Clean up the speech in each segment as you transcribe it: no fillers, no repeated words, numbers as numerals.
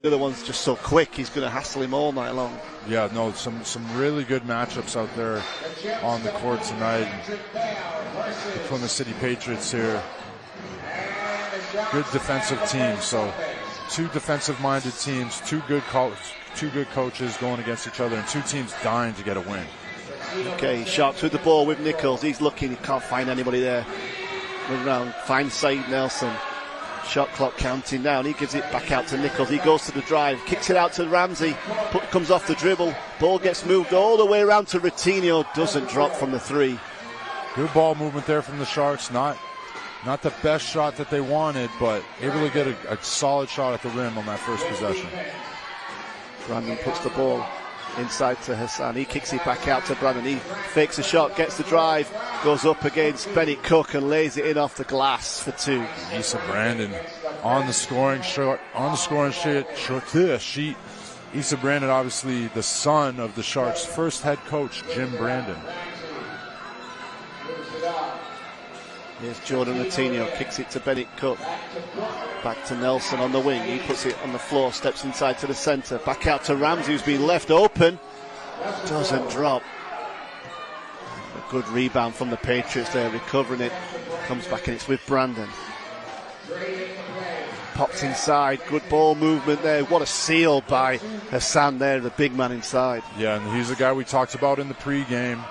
The other one's just so quick, he's going to hassle him all night long. Yeah, no, some really good matchups out there on the court tonight. The Plymouth City Patriots here. Good defensive teams, so two defensive-minded teams, two good coaches going against each other, and two teams dying to get a win. Okay, Sharks with the ball with Nichols. He's looking, he can't find anybody there. Move around, finds Saeed Nelson. Shot clock counting down. He gives it back out to Nichols. He goes to the drive, kicks it out to Ramsey. Comes off the dribble. Ball gets moved all the way around to Ratinho. Doesn't drop from the three. Good ball movement there from the Sharks. Not the best shot that they wanted, but able to get a solid shot at the rim on that first possession. Brandon puts the ball inside to Hassan. He kicks it back out to Brandon. He fakes a shot, gets the drive, goes up against Bennett Cook and lays it in off the glass for two. Issa Brandon on the scoring sheet. Issa Brandon, obviously the son of the Sharks' first head coach, Jim Brandon. Here's Jordan Ratinho, kicks it to Bennett Cook. Back to Nelson on the wing. He puts it on the floor, steps inside to the centre. Back out to Ramsey, who's been left open. Doesn't drop. A good rebound from the Patriots there, recovering it. Comes back and it's with Brandon. Pops inside, good ball movement there. What a seal by Hassan there, the big man inside. Yeah, and he's the guy we talked about in the pregame.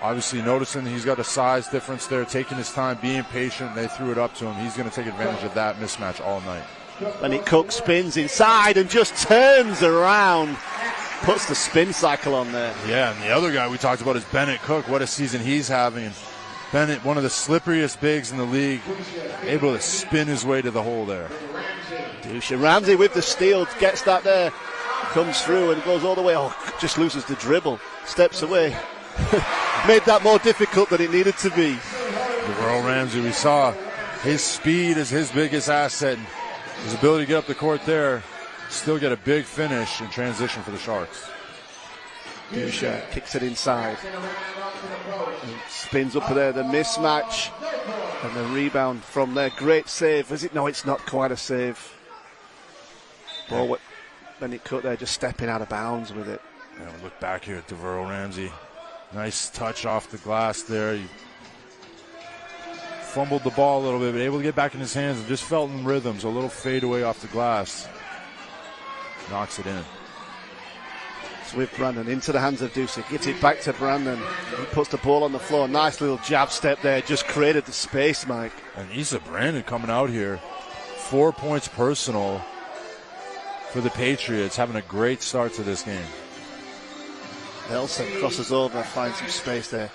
Obviously noticing he's got a size difference there, taking his time, being patient. They threw it up to him. He's going to take advantage of that mismatch all night. Bennett Cook spins inside and just turns around. Puts the spin cycle on there. Yeah, and the other guy we talked about is Bennett Cook. What a season he's having. Bennett, one of the slipperiest bigs in the league, able to spin his way to the hole there. Ramsey with the steal, gets that there. Comes through and goes all the way. Oh, just loses the dribble. Steps away. Made that more difficult than it needed to be. Deverell Ramsey, we saw his speed is his biggest asset. His ability to get up the court there, still get a big finish in transition for the Sharks. Dusha kicks it inside. And spins up there, the mismatch. And the rebound from there. Great save. Is it? No, it's not quite a save. Ball, Bennett Cook there just stepping out of bounds with it. Yeah, we look back here at Deverell Ramsey. Nice touch off the glass there. He fumbled the ball a little bit, but able to get back in his hands and just felt in rhythms. A little fade away off the glass. Knocks it in. It's with Brandon into the hands of Ducey. Gives it back to Brandon. He puts the ball on the floor. Nice little jab step there. Just created the space, Mike. And Issa Brandon coming out here. 4 points personal for the Patriots. Having a great start to this game. Nelson crosses over, finds some space there.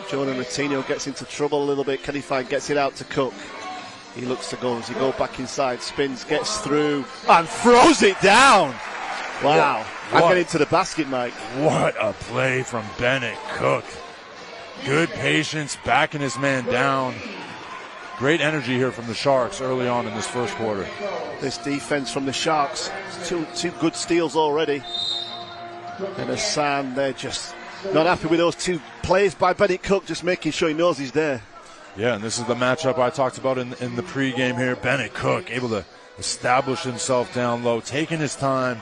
Jordan Ratinho gets into trouble a little bit. Can he find? Gets it out to Cook. He looks to go as he goes back inside, spins, gets through, and throws it down. Wow. And get into the basket, Mike. What a play from Bennett Cook. Good patience, backing his man down. Great energy here from the Sharks early on in this first quarter. This defense from the Sharks, two good steals already. And Hassan, they're just not happy with those two plays by Bennett Cook, just making sure he knows he's there. Yeah, and this is the matchup I talked about in the pregame here. Bennett Cook able to establish himself down low, taking his time,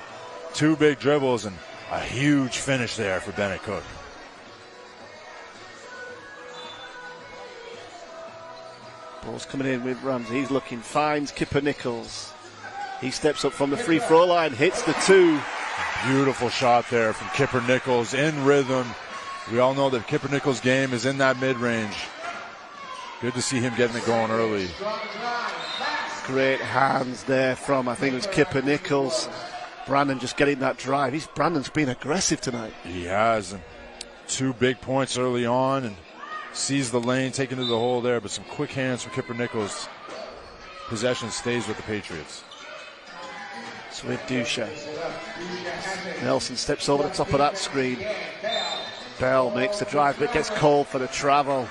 2 big dribbles, and a huge finish there for Bennett Cook. Ball's coming in with Ramsey. He's looking, finds Kipper Nichols. He steps up from the free throw line, hits the 2. Beautiful shot there from Kipper Nichols in rhythm. We all know that Kipper Nichols' game is in that mid-range. Good to see him getting it going early. Great hands there from, I think it was Kipper Nichols. Brandon just getting that drive. Brandon's been aggressive tonight. He has. And 2 big points early on and sees the lane, taking to the hole there, but some quick hands from Kipper Nichols. Possession stays with the Patriots. It's with Dusha. Nelson steps over the top of that screen. Bell makes the drive, but gets called for the travel.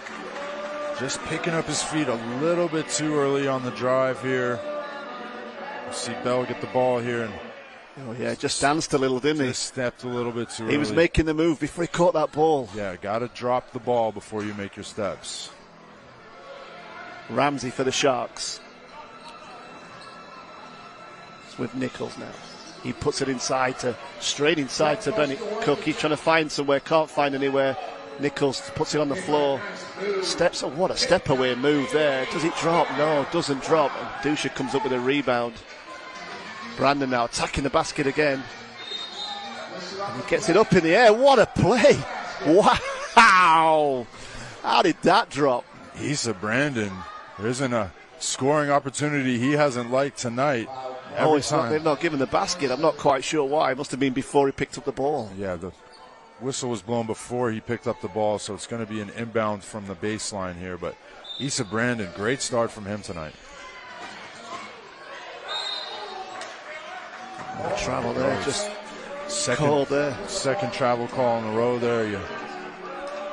Just picking up his feet a little bit too early on the drive here. You see Bell get the ball here. And oh, yeah, just danced a little, didn't he? Just stepped a little bit too early. He was making the move before he caught that ball. Yeah, got to drop the ball before you make your steps. Ramsey for the Sharks. It's with Nichols now. He puts it straight inside to Bennett Cook. He's trying to find somewhere, can't find anywhere. Nichols puts it on the floor. What a step away move there. Does it drop? No, it doesn't drop. And Dusha comes up with a rebound. Brandon now attacking the basket again. And he gets it up in the air. What a play! Wow! How did that drop? Issa Brandon, there isn't a scoring opportunity he hasn't liked tonight. They've not given the basket. I'm not quite sure why. It must have been before he picked up the ball. Yeah, the whistle was blown before he picked up the ball, so it's going to be an inbound from the baseline here. But Issa Brandon, great start from him tonight. More travel there, just called there. Second travel call in a row there. You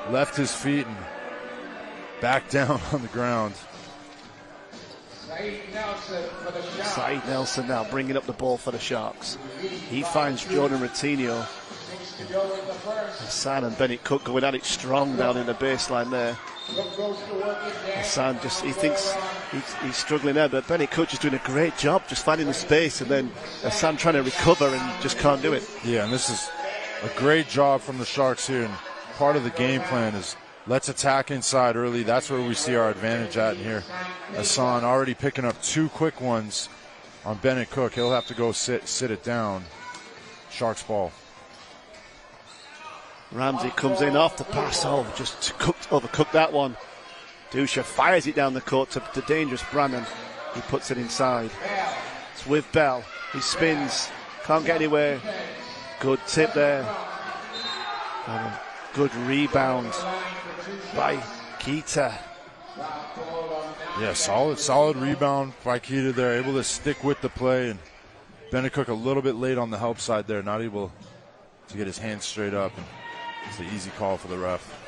left his feet and back down on the ground. Saeed Nelson now bringing up the ball for the Sharks. He finds Jordan Ratinho. Hassan and Bennett Cook going at it strong down in the baseline there. Hassan he thinks he's struggling there, but Bennett Cook is doing a great job just finding the space, and then Hassan trying to recover and just can't do it. Yeah, and this is a great job from the Sharks here, and part of the game plan is let's attack inside early. That's where we see our advantage at. And here, Hassan already picking up 2 quick ones on Bennett Cook. He'll have to go sit it down. Sharks ball. Ramsey comes in off the pass. Just overcooked that one. Dusha fires it down the court to the dangerous Brannan. He puts it inside. It's with Bell. He spins. Can't get anywhere. Good tip there. And a good rebound by Keita. Yeah, solid rebound by Keita there. Able to stick with the play. And Bennett Cook a little bit late on the help side there. Not able to get his hands straight up. And it's the easy call for the ref.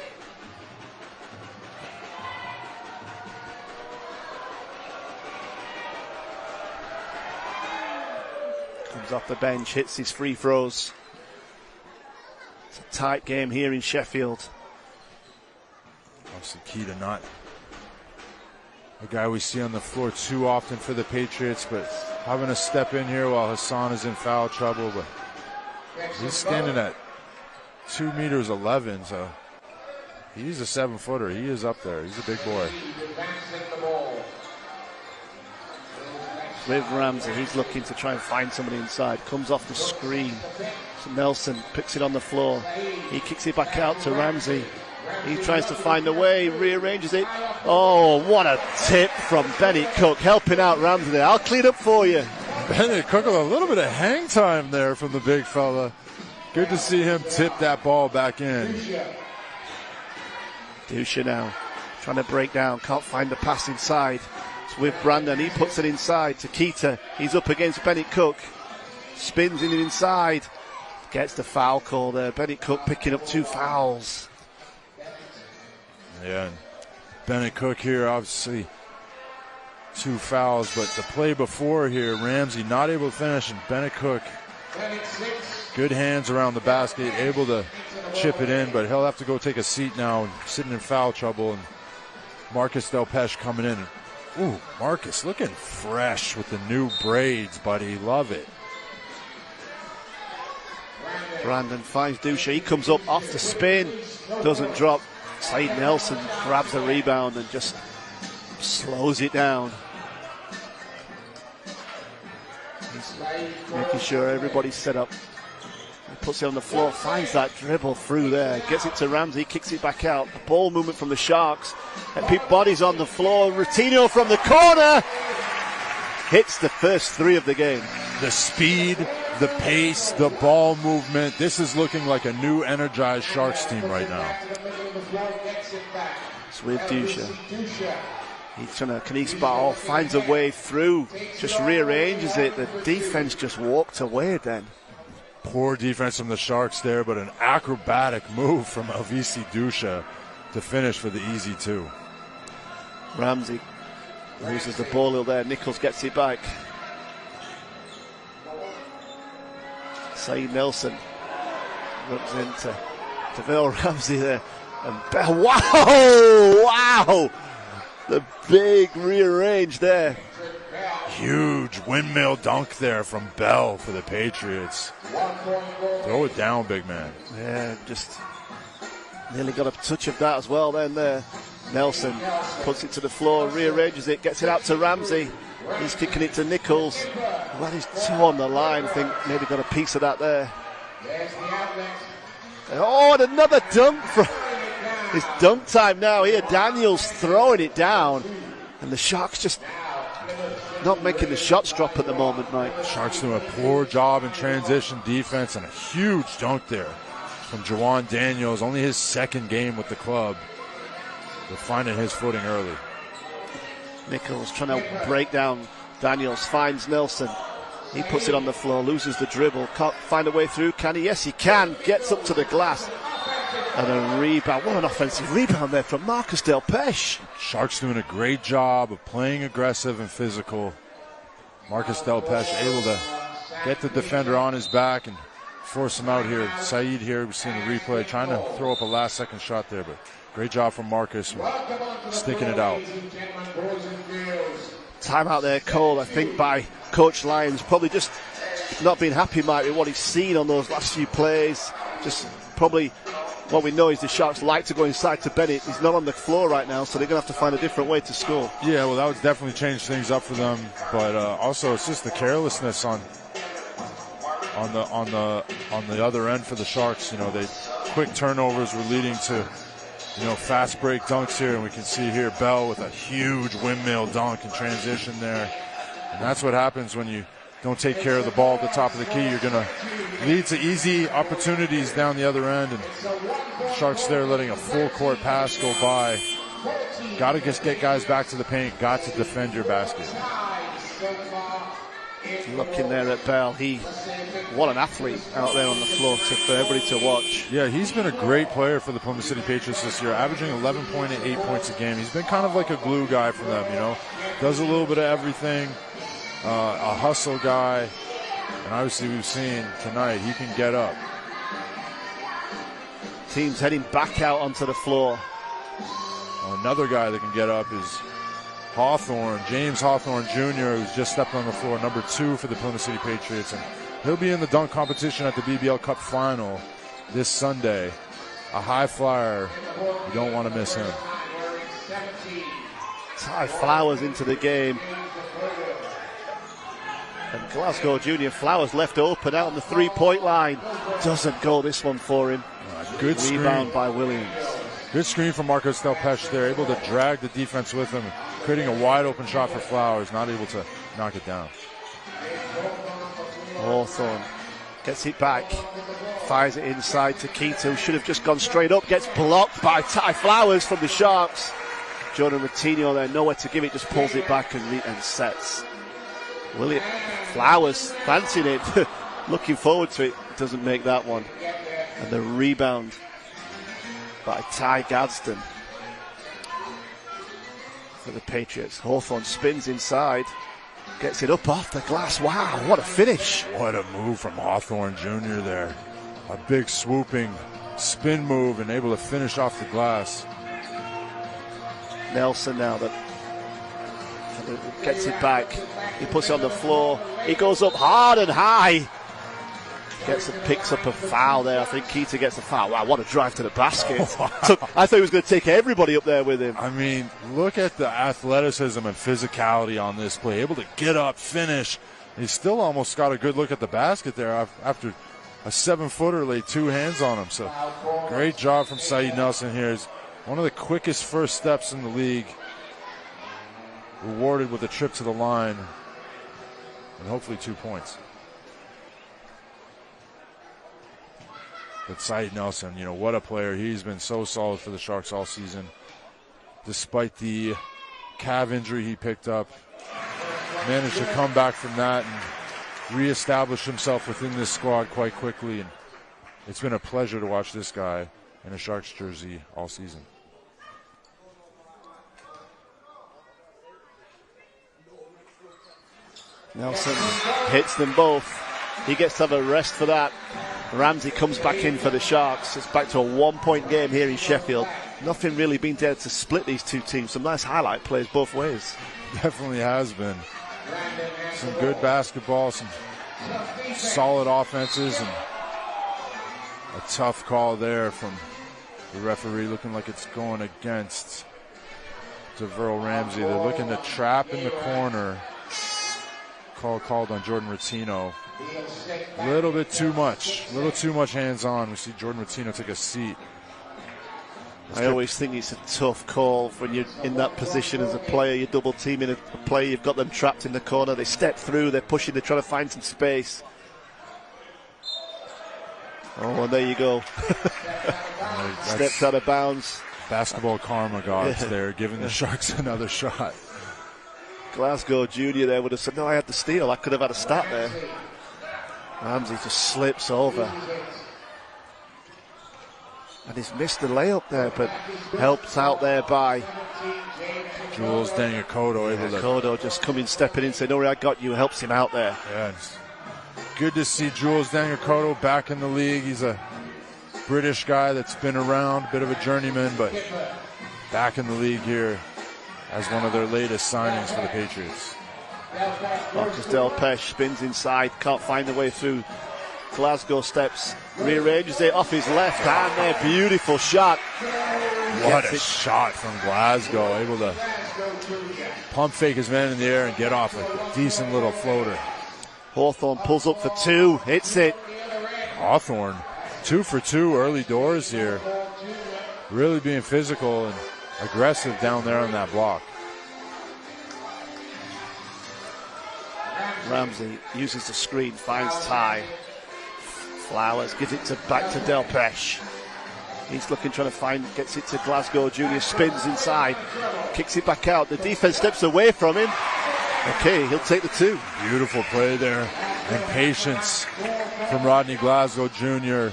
Comes off the bench, hits his free throws. It's a tight game here in Sheffield. Obviously Keita not a guy we see on the floor too often for the Patriots, but having to step in here while Hassan is in foul trouble. But he's standing at 2 meters 11, so he's a 7-footer. He is up there. He's a big boy. With Ramsey, he's looking to try and find somebody inside. Comes off the screen. So Nelson picks it on the floor. He kicks it back out to Ramsey. He tries to find a way, rearranges it. Oh, what a tip from Bennett Cook, helping out Ramsey there. I'll clean up for you. Bennett Cook with a little bit of hang time there from the big fella. Good to see him tip that ball back in. Dusha now trying to break down, can't find the pass inside. It's with Brandon, he puts it inside to Keita. He's up against Bennett Cook, spins in it inside, gets the foul call there. Bennett Cook picking up 2 fouls. Yeah, and Bennett Cook here, obviously 2 fouls, but the play before here, Ramsey not able to finish, and Bennett Cook, good hands around the basket, able to chip it in, but he'll have to go take a seat now, sitting in foul trouble. And Marcus Delpeche coming in. Ooh, Marcus looking fresh with the new braids, buddy. Love it. Brandon finds Dusha. He comes up off the spin, doesn't drop. Saeed Nelson grabs the rebound and just slows it down. He's making sure everybody's set up. He puts it on the floor, finds that dribble through there, gets it to Ramsey, kicks it back out. The ball movement from the Sharks. Bodies on the floor. Ratinho from the corner hits the first 3 of the game. The speed, the pace, the ball movement. This is looking like a new energized Sharks team right now. It's with Dusha. He's trying to Kanice ball, finds a way through, just rearranges it. The defense just walked away then. Poor defense from the Sharks there, but an acrobatic move from Alvisi Dusha to finish for the easy 2. Ramsey loses the ball there. Nichols gets it back. Saeed Nelson runs into Deville Ramsey there. And wow! The big rearrange there. Huge windmill dunk there from Bell for the Patriots. Throw it down, big man. Yeah, just nearly got a touch of that as well then there. Nelson puts it to the floor, rearranges it, gets it out to Ramsey. He's kicking it to Nichols. Well, he's two on the line. I think maybe got a piece of that there. Oh, and another dunk from... It's dunk time now here. Daniels throwing it down. And the Sharks just not making the shots drop at the moment, Mike. Sharks doing a poor job in transition defense, and a huge dunk there from Jawan Daniels. Only his second game with the club. They're finding his footing early. Nichols trying to break down Daniels, finds Nelson. He puts it on the floor, loses the dribble. Can't find a way through, can he? Yes, he can. Gets up to the glass. And a rebound. What an offensive rebound there from Marcus Delpeche. Sharks doing a great job of playing aggressive and physical. Marcus Delpeche able to get the defender on his back and force him out here. Saeed here, we've seen the replay, trying to throw up a last-second shot there, but great job from Marcus sticking it out. Timeout there called, I think, by Coach Lyons. Probably just not being happy, Mike, with what he's seen on those last few plays. Just probably... What we know is the Sharks like to go inside to Bennett. He's not on the floor right now, so they're going to have to find a different way to score. Yeah, well, that would definitely change things up for them. But also, it's just the carelessness on the other end for the Sharks. You know, they quick turnovers were leading to, you know, fast break dunks here, and we can see here Bell with a huge windmill dunk in transition there. And that's what happens when you don't take care of the ball at the top of the key. You're going to lead to easy opportunities down the other end. And Sharks there letting a full court pass go by. Got to just get guys back to the paint. Got to defend your basket. Looking there at Bell. What an athlete out there on the floor for everybody to watch. Yeah, he's been a great player for the Plymouth City Patriots this year, averaging 11.8 points a game. He's been kind of like a glue guy for them, you know. Does a little bit of everything. A hustle guy, and obviously we've seen tonight he can get up. Team's heading back out onto the floor. Another guy that can get up is Hawthorne, James Hawthorne Jr., who's just stepped on the floor, number 2 for the Plymouth City Patriots, and he'll be in the dunk competition at the BBL Cup Final this Sunday. A high flyer, you don't want to miss him. Ty Flowers into the game. And Glasgow Junior Flowers left open out on the three-point line. Doesn't go this one for him. Good rebound screen by Williams. Good screen from Marcus Delpeche there, able to drag the defense with him, creating a wide open shot for Flowers, not able to knock it down. Hawthorne gets it back, fires it inside to Keita, who should have just gone straight up, gets blocked by Ty Flowers from the Sharks. Jordan Matinho there, nowhere to give it, just pulls it back and sets. William Flowers fancying it, looking forward to it, doesn't make that one. And the rebound by Ty Gadsden for the Patriots. Hawthorne spins inside, gets it up off the glass. Wow, what a finish. What a move from Hawthorne Jr. there. A big swooping spin move and able to finish off the glass. Nelson now that gets it back. He puts it on the floor. He goes up hard and high. Picks up a foul there. I think Keita gets a foul. Wow, what a drive to the basket. I thought he was going to take everybody up there with him. I mean, look at the athleticism and physicality on this play. Able to get up, finish. He still almost got a good look at the basket there after a 7-footer laid 2 hands on him. So great job from Saeed Nelson here. He's one of the quickest first steps in the league. Rewarded with a trip to the line and hopefully 2 points. But Saeed Nelson, you know, what a player. He's been so solid for the Sharks all season. Despite the calf injury he picked up, managed to come back from that and reestablish himself within this squad quite quickly. And it's been a pleasure to watch this guy in a Sharks jersey all season. Nelson hits them both. He gets to have a rest for that. Ramsey comes back in for the Sharks. It's back to a 1-point game here in Sheffield. Nothing really been there to split these two teams. Some nice highlight plays both ways. Definitely has been. some good basketball, some solid offenses, and a tough call there from the referee, looking like it's going against DeVeryl Ramsey. They're looking to trap in the corner. Call called on Jordan Rottino. A little bit too much. A little too much hands-on. We see Jordan Rottino take a seat. I always think it's a tough call when you're in that position as a player. You're double teaming a player. You've got them trapped in the corner. They step through. They're pushing. They're trying to find some space. Oh, and there you go. Steps out of bounds. Basketball karma gods there, giving the Sharks another shot. Glasgow Junior there would have said, no, I had the steal. I could have had a stat there. Ramsey just slips over. And he's missed the layup there, but helped out there by Jules Daniakoto. Kodo just coming, stepping in, saying, no, I got you. Helps him out there. Yeah, it's good to see Jules Daniakoto back in the league. He's a British guy that's been around, a bit of a journeyman, but back in the league here as one of their latest signings for the Patriots. Marcus Delpeche spins inside, can't find the way through. Glasgow steps, rearranges it off his left hand there. Beautiful shot. What a shot from Glasgow. Able to pump fake his man in the air and get off a decent little floater. Hawthorne pulls up for two, hits it. Hawthorne, 2 for 2 early doors here. Really being physical and aggressive down there on that block. Ramsey uses the screen, finds Ty. Flowers gives it back to Delpeche. He's looking, trying to find, gets it to Glasgow Junior, spins inside, kicks it back out. The defense steps away from him. Okay, he'll take the two. Beautiful play there, and patience from Rodney Glasgow Jr.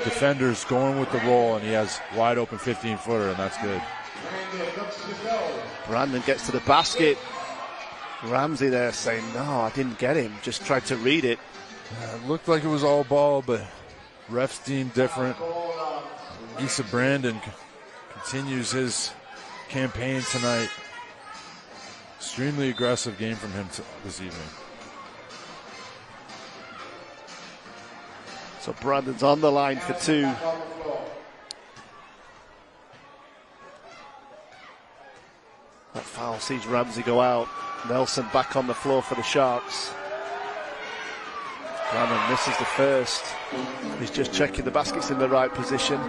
Defenders going with the roll, and he has wide open 15-footer, and that's good. Brandon gets to the basket. Ramsey there saying, no, I didn't get him, just tried to read it. It looked like it was all ball, but refs deemed different. Issa Brandon continues his campaign tonight. Extremely aggressive game from him this evening. So Brandon's on the line for two. That foul sees Ramsey go out. Nelson back on the floor for the Sharks. Brandon misses the first. He's just checking the basket's in the right position.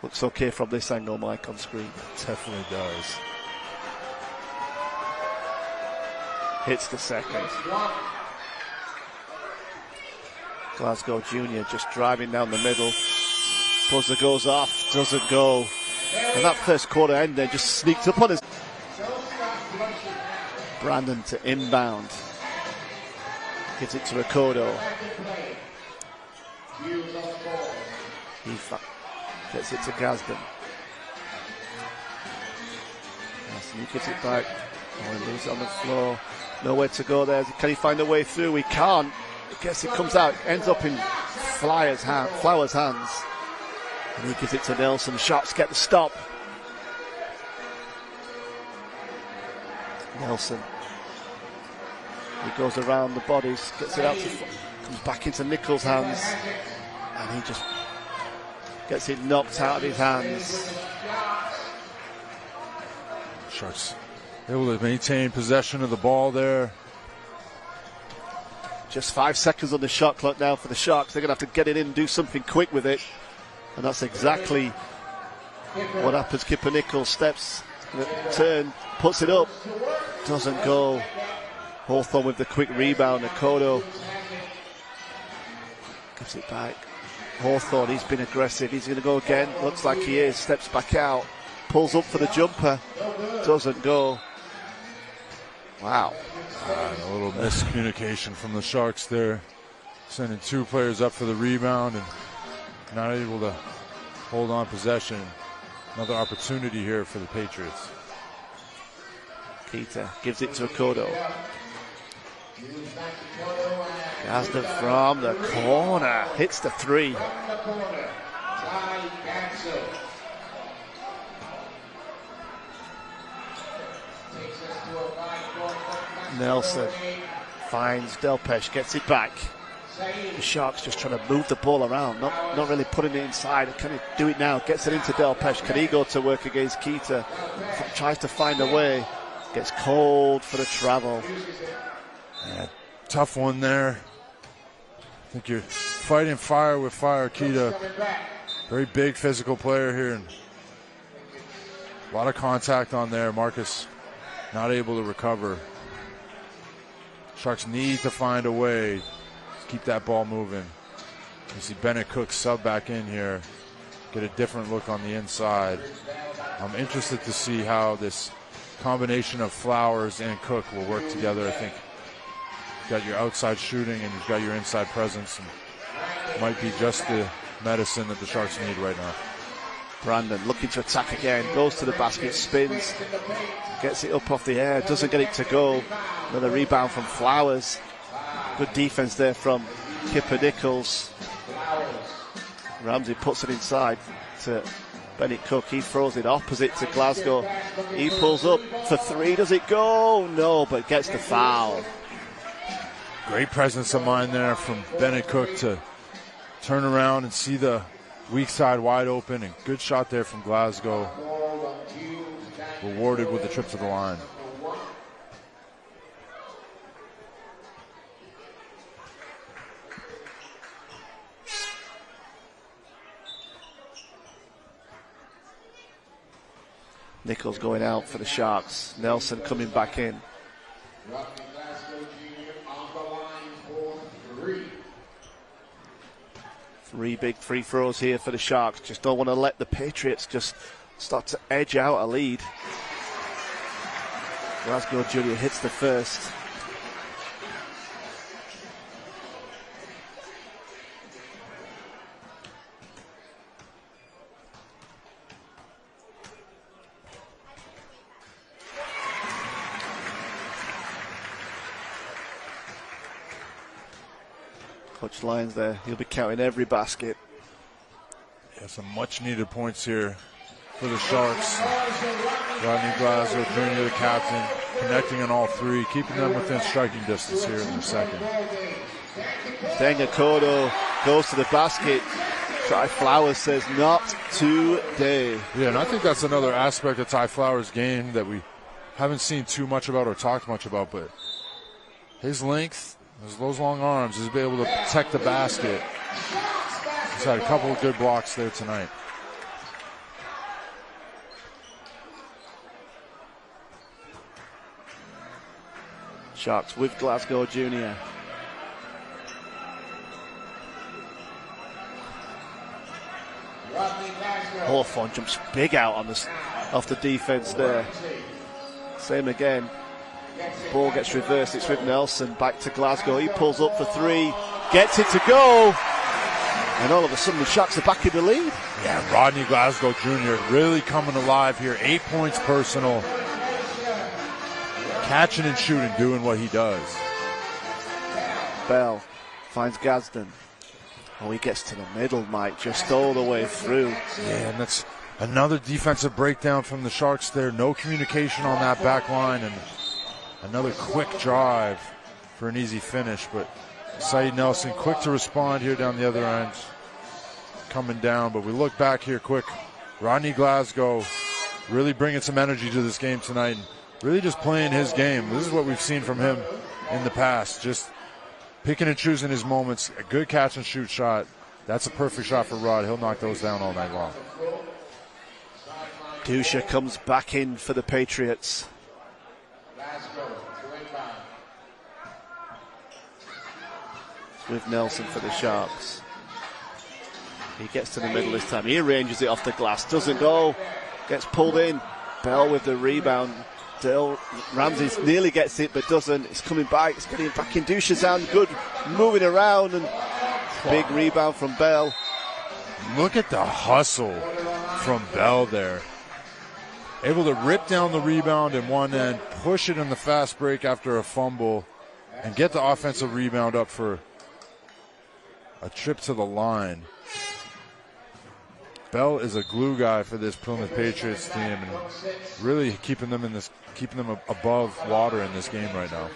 Looks okay from this angle, Mike, on screen. Definitely does. Hits the second. Glasgow Junior just driving down the middle. Buzzer goes off, doesn't go. And that first quarter end there just sneaked up on us. Brandon to inbound. Gives it to Ricordo. He gets it to Gadsden. He gives it back. Oh, he leaves it on the floor. Nowhere to go there. Can he find a way through? He can't. I guess it comes out, ends up in Flowers' hands. And he gives it to Nelson. Sharks get the stop. Nelson. He goes around the bodies, gets it out to, comes back into Nichols' hands. And he just gets it knocked out of his hands. Sharks able to maintain possession of the ball there. Just 5 seconds on the shot clock now for the Sharks. They're going to have to get it in and do something quick with it. And that's exactly what happens. Kipper Nichols steps, turn, puts it up. Doesn't go. Hawthorne with the quick rebound. Akodo gives it back. Hawthorne, he's been aggressive. He's going to go again. Looks like he is. Steps back out. Pulls up for the jumper. Doesn't go. Wow. A little miscommunication from the Sharks there. Sending two players up for the rebound and not able to hold on possession. Another opportunity here for the Patriots. Keita gives it to Akodo. Gadsden from the corner. Hits the three. Nelson finds Delpesh, gets it back. The Sharks just trying to move the ball around, not really putting it inside. Can he do it now? Gets it into Delpesh. Can he go to work against Keita? Tries to find a way. Gets called for the travel. Yeah, tough one there. I think you're fighting fire with fire, Keita. Very big physical player here. And a lot of contact on there. Marcus not able to recover. Sharks need to find a way to keep that ball moving. You see Bennett Cook sub back in here. Get a different look on the inside. I'm interested to see how this combination of Flowers and Cook will work together. I think you've got your outside shooting and you've got your inside presence. And it might be just the medicine that the Sharks need right now. Brandon looking to attack again, goes to the basket, spins, gets it up off the air, doesn't get it to go. Another rebound from Flowers. Good defense there from Kipper Nichols. Ramsey puts it inside to Bennett Cook. He throws it opposite to Glasgow. He pulls up for three. Does it go? No, but gets the foul. Great presence of mind there from Bennett Cook to turn around and see the weak side wide open, and good shot there from Glasgow. Rewarded with the trip to the line. Nichols going out for the Sharks. Nelson coming back in. Three big free throws here for the Sharks. Just don't want to let the Patriots just start to edge out a lead. Glasgow Junior hits the first. Coach Lyons there, he'll be counting every basket. Yeah, some much needed points here for the Sharks. Rodney Glasgow Jr., the captain, connecting on all three, keeping them within striking distance here in the second. Denga Kodo goes to the basket. Ty Flowers says, not today. Yeah, and I think that's another aspect of Ty Flowers' game that we haven't seen too much about or talked much about, but his length, those long arms, he's been able to protect the basket. He's had a couple of good blocks there tonight. Sharks with Glasgow Junior. Hawthorne jumps big out on this off the defense there. Same again. Ball gets reversed. It's with Nelson. Back to Glasgow. He pulls up for three. Gets it to go. And all of a sudden the Sharks are back in the lead. Yeah, Rodney Glasgow Jr. really coming alive here. 8 points personal. Catching and shooting, doing what he does. Bell finds Gadsden. Oh, he gets to the middle, Mike, just all the way through. Yeah, and that's another defensive breakdown from the Sharks there. No communication on that back line, and another quick drive for an easy finish. But Saeed Nelson quick to respond here down the other end. Coming down, but we look back here quick. Rodney Glasgow really bringing some energy to this game tonight, and really just playing his game. This is what we've seen from him in the past. Just picking and choosing his moments. A good catch and shoot shot. That's a perfect shot for Rod. He'll knock those down all night long. Dusha comes back in for the Patriots. With Nelson for the Sharks. He gets to the middle this time. He arranges it off the glass. Doesn't go. Gets pulled in. Bell with the rebound. Ramsey nearly gets it but doesn't. It's coming back. It's getting back in Dusha's hand. Good moving around, and big rebound from Bell. Look at the hustle from Bell there. Able to rip down the rebound in one end, push it in the fast break after a fumble, and get the offensive rebound up for a trip to the line. Bell is a glue guy for this Plymouth Patriots team, and really keeping them above water in this game right now.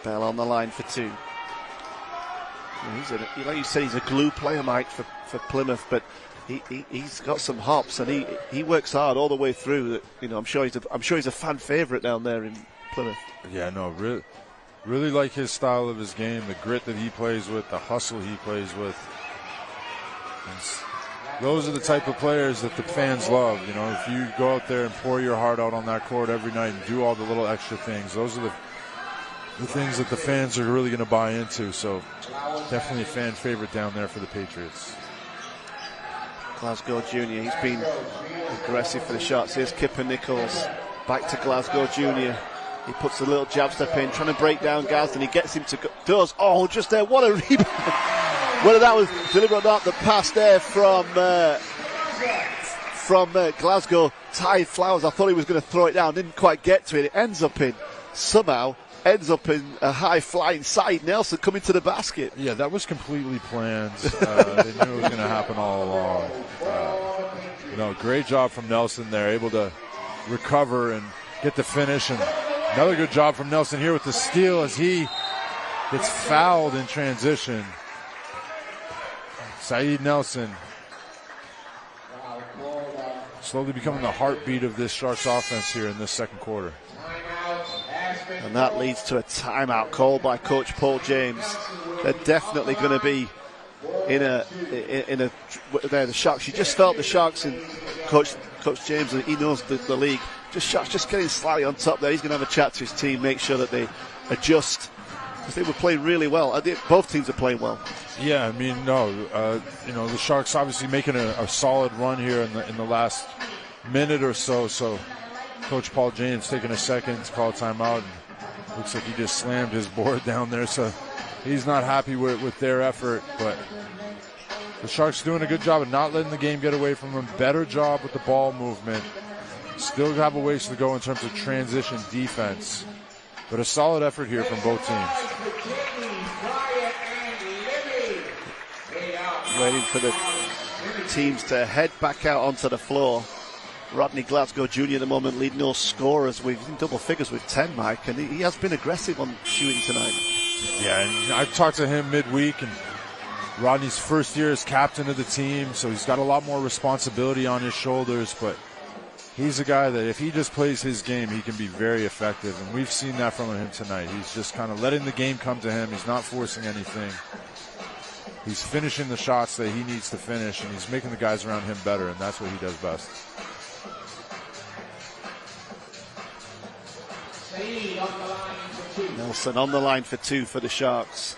Bell on the line for 2. Like you said, he's a glue player, Mike, for Plymouth, but he's got some hops, and he works hard all the way through. You know, I'm sure he's a fan favourite down there in Plymouth. Yeah, no, really like his style of his game, the grit that he plays with, the hustle he plays with. Those are the type of players that the fans love. You know, if you go out there and pour your heart out on that court every night and do all the little extra things, those are the things that the fans are really going to buy into. So definitely a fan favorite down there for the Patriots. Glasgow Junior, he's been aggressive for the shots. Here's Kipper Nichols, back to Glasgow Junior. He puts a little jab step in, trying to break down Gadsden. He gets him to go, does. Oh, just there, what a rebound. Whether that was deliberate or not, the pass there from Glasgow, Ty Flowers. I thought he was going to throw it down, didn't quite get to it. It ends up in a high flying side. Nelson coming to the basket. Yeah, that was completely planned. They knew it was going to happen all along. Great job from Nelson there, able to recover and get the finish. And another good job from Nelson here with the steal as he gets fouled in transition. Saeed Nelson slowly becoming the heartbeat of this Sharks offense here in this second quarter. And that leads to a timeout call by Coach Paul James. They're definitely going to be the Sharks. You just felt the Sharks and Coach James, he knows the league. Sharks just getting slightly on top there. He's going to have a chat to his team, make sure that they adjust, because they were playing really well. Both teams are playing well. Yeah, I mean, the Sharks obviously making a solid run here in the last minute or so. So Coach Paul James taking a second to call a timeout. And looks like he just slammed his board down there, so he's not happy with their effort. But the Sharks doing a good job of not letting the game get away from them. Better job with the ball movement. Still have a ways to go in terms of transition defense. But a solid effort here from both teams. Waiting for the teams to head back out onto the floor. Rodney Glasgow Jr. at the moment leading all scorers. We've in double figures with 10, Mike, and he has been aggressive on shooting tonight. Yeah, and I talked to him midweek, and Rodney's first year as captain of the team, so he's got a lot more responsibility on his shoulders, but he's a guy that if he just plays his game, he can be very effective, and we've seen that from him tonight. He's just kind of letting the game come to him. He's not forcing anything. He's finishing the shots that he needs to finish, and he's making the guys around him better, and that's what he does best. Nelson on the line for 2 for the Sharks.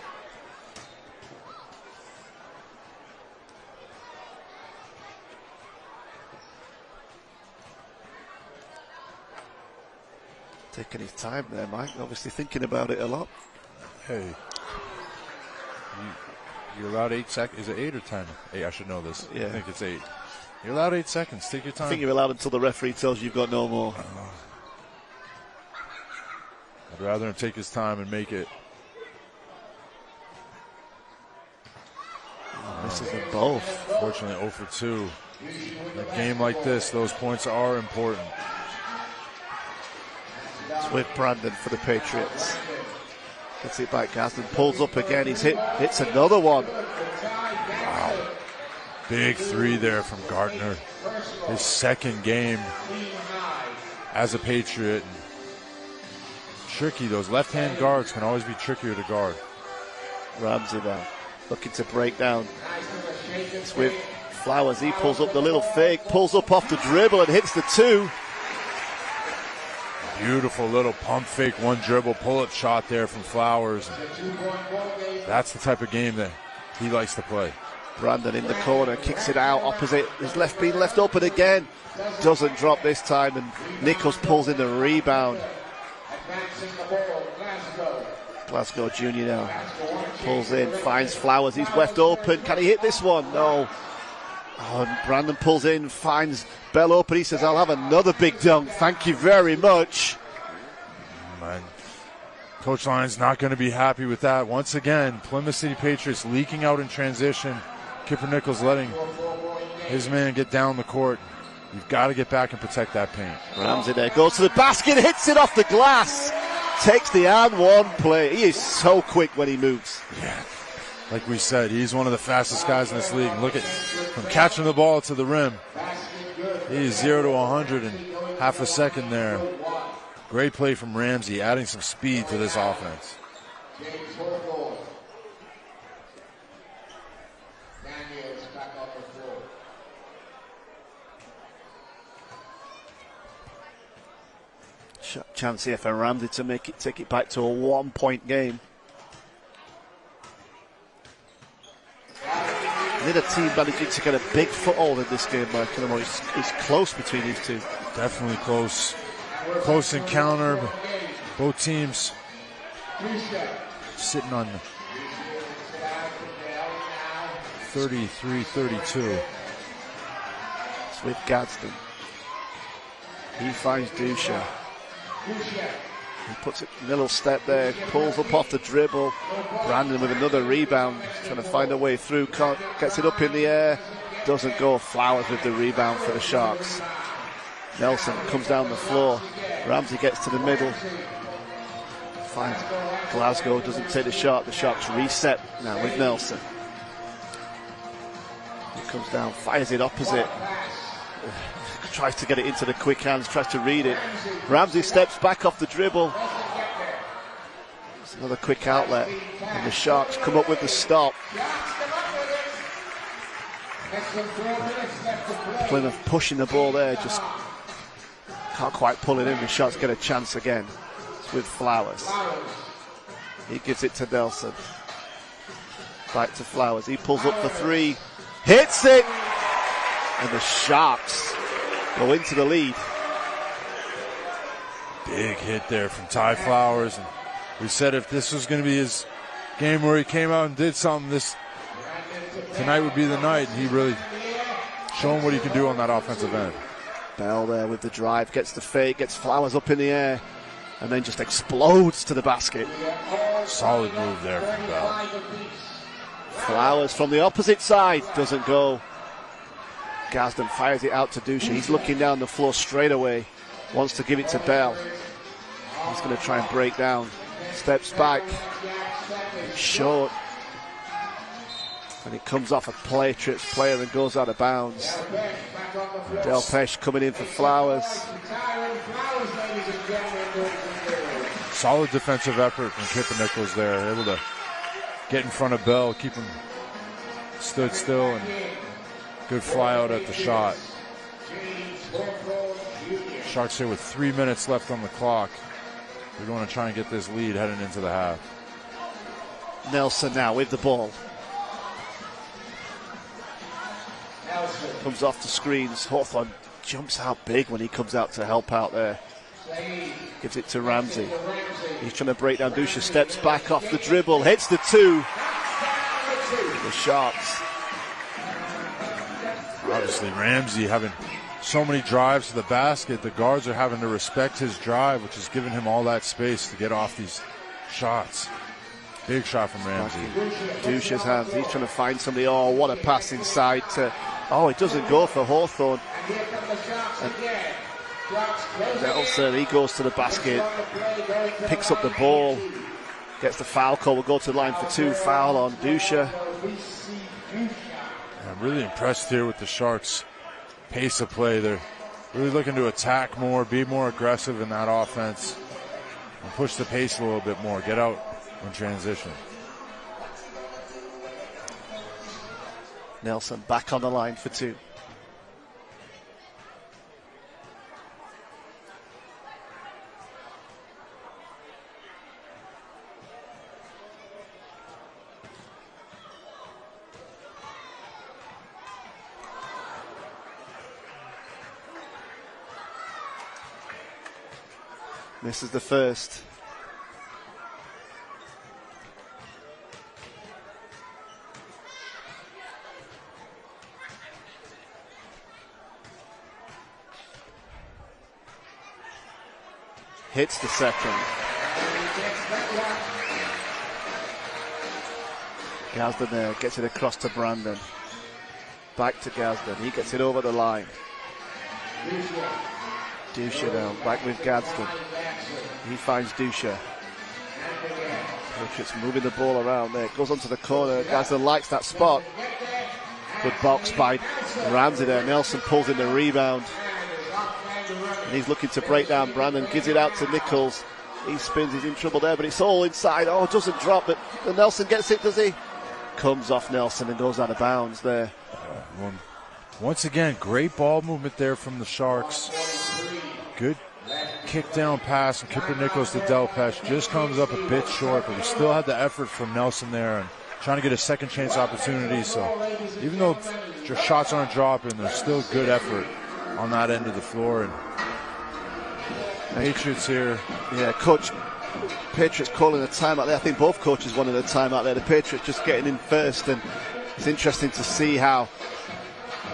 Taking his time there, Mike. Obviously thinking about it a lot. Hey, you're allowed 8 seconds. Is it 8 or 10? 8, I should know this. Yeah. I think it's 8. You're allowed 8 seconds. Take your time. I think you're allowed until the referee tells you you've got no more. I'd rather him take his time and make it. Misses them both. Fortunately, 0 for 2. In a game like this, those points are important. It's with Brandon for the Patriots. Gets it back. Gadsden pulls up again. Hits another one. Wow. Big 3 there from Gardner. His second game as a Patriot. Tricky. Those left-hand guards can always be trickier to guard. Ramsey now looking to break down. It's with Flowers. He pulls up the little fake, pulls up off the dribble and hits the 2. Beautiful little pump fake, one dribble, pull-up shot there from Flowers. That's the type of game that he likes to play. Brandon in the corner, kicks it out opposite. His being left open again. Doesn't drop this time, and Nichols pulls in the rebound. Glasgow Jr. now pulls in, finds Flowers. He's left open. Can he hit this one? No. Oh, and Brandon pulls in, finds Bell open. He says, I'll have another big dunk. Thank you very much. Man, Coach Lyon's not going to be happy with that. Once again, Plymouth City Patriots leaking out in transition. Kipper Nichols letting his man get down the court. You've got to get back and protect that paint. Ramsey there, goes to the basket, hits it off the glass. Takes the and one play. He is so quick when he moves. Yeah. Like we said, he's one of the fastest guys in this league. Look at, from catching the ball to the rim, he's 0 to 100 in half a second there. Great play from Ramsey, adding some speed to this offense. Chance here for Ramsey to take it back to a 1-point game. I need a team managing to get a big foothold in this game, Mike. It's close between these two. Definitely close. Close encounter. Both teams sitting on 33-32. It's with Gadsden. He finds Dusha. He puts it in a little step there, pulls up off the dribble. Brandon with another rebound, trying to find a way through. Gets it up in the air, doesn't go. Flowers with the rebound for the Sharks. Nelson comes down the floor. Ramsey gets to the middle. Finds Glasgow, doesn't take the shot. The Sharks reset now with Nelson. He comes down, fires it opposite. Tries to get it into the quick hands, tries to read it. Ramsey steps back off the dribble. It's another quick outlet. And the Sharks come up with the stop. Plymouth pushing the ball there, just can't quite pull it in. The Sharks get a chance again. It's with Flowers. He gives it to Nelson. Back to Flowers. He pulls up for three. Hits it! And the Sharks go into the lead. Big hit there from Ty Flowers. And we said if this was going to be his game where he came out and did something, tonight would be the night. And he really showing what he can do on that offensive end. Bell there with the drive, gets the fake, gets Flowers up in the air, and then just explodes to the basket. Solid move there from Bell. Flowers from the opposite side, doesn't go. Gadsden fires it out to Dusha. He's looking down the floor straight away. Wants to give it to Bell. He's going to try and break down. Steps back. Short. And it comes off a Patriots player and goes out of bounds. Delpesh coming in for Flowers. Solid defensive effort from Kipper Nichols there. Able to get in front of Bell, keep him stood still, and good fly out at the shot. Sharks here with 3 minutes left on the clock. They're going to try and get this lead heading into the half. Nelson now with the ball. Comes off the screens. Hawthorne jumps out big when he comes out to help out there. Gives it to Ramsey. He's trying to break down Dusha. Steps back off the dribble. Hits the two. The Sharks. Obviously, Ramsey having so many drives to the basket. The guards are having to respect his drive, which is giving him all that space to get off these shots. Big shot from Ramsey. Dusha's hands. He's trying to find somebody. Oh, what a pass inside to... Oh, it doesn't go for Hawthorne. And Nelson, he goes to the basket, picks up the ball, gets the foul call. We'll go to the line for two. Foul on Dusha. I'm really impressed here with the Sharks' pace of play. They're really looking to attack more, be more aggressive in that offense, and push the pace a little bit more, get out in transition. Nelson back on the line for two. Misses the first. hits the second. Gadsden there, gets it across to Brandon. Back to Gadsden, he gets it over the line. Dusha now, back with Gadsden. He finds Dusha. Patriots moving the ball around there, goes onto the corner. Gadsden likes that spot. Good box by Ramsey there. Nelson pulls in the rebound. And he's looking to break down Brandon, gives it out to Nichols. He spins, he's in trouble there, but it's all inside. Oh, it doesn't drop, but Nelson gets it, does he? Comes off Nelson and goes out of bounds there. Once again, great ball movement there from the Sharks. Good kick down pass from Kipper Nichols to Delpesh. Just comes up a bit short, but we still had the effort from Nelson there and trying to get a second chance opportunity. So even though your shots aren't dropping, there's still good effort on that end of the floor. And Patriots here. Yeah, coach. Patriots calling a timeout there. I think both coaches wanted a timeout there. The Patriots just getting in first, and it's interesting to see how,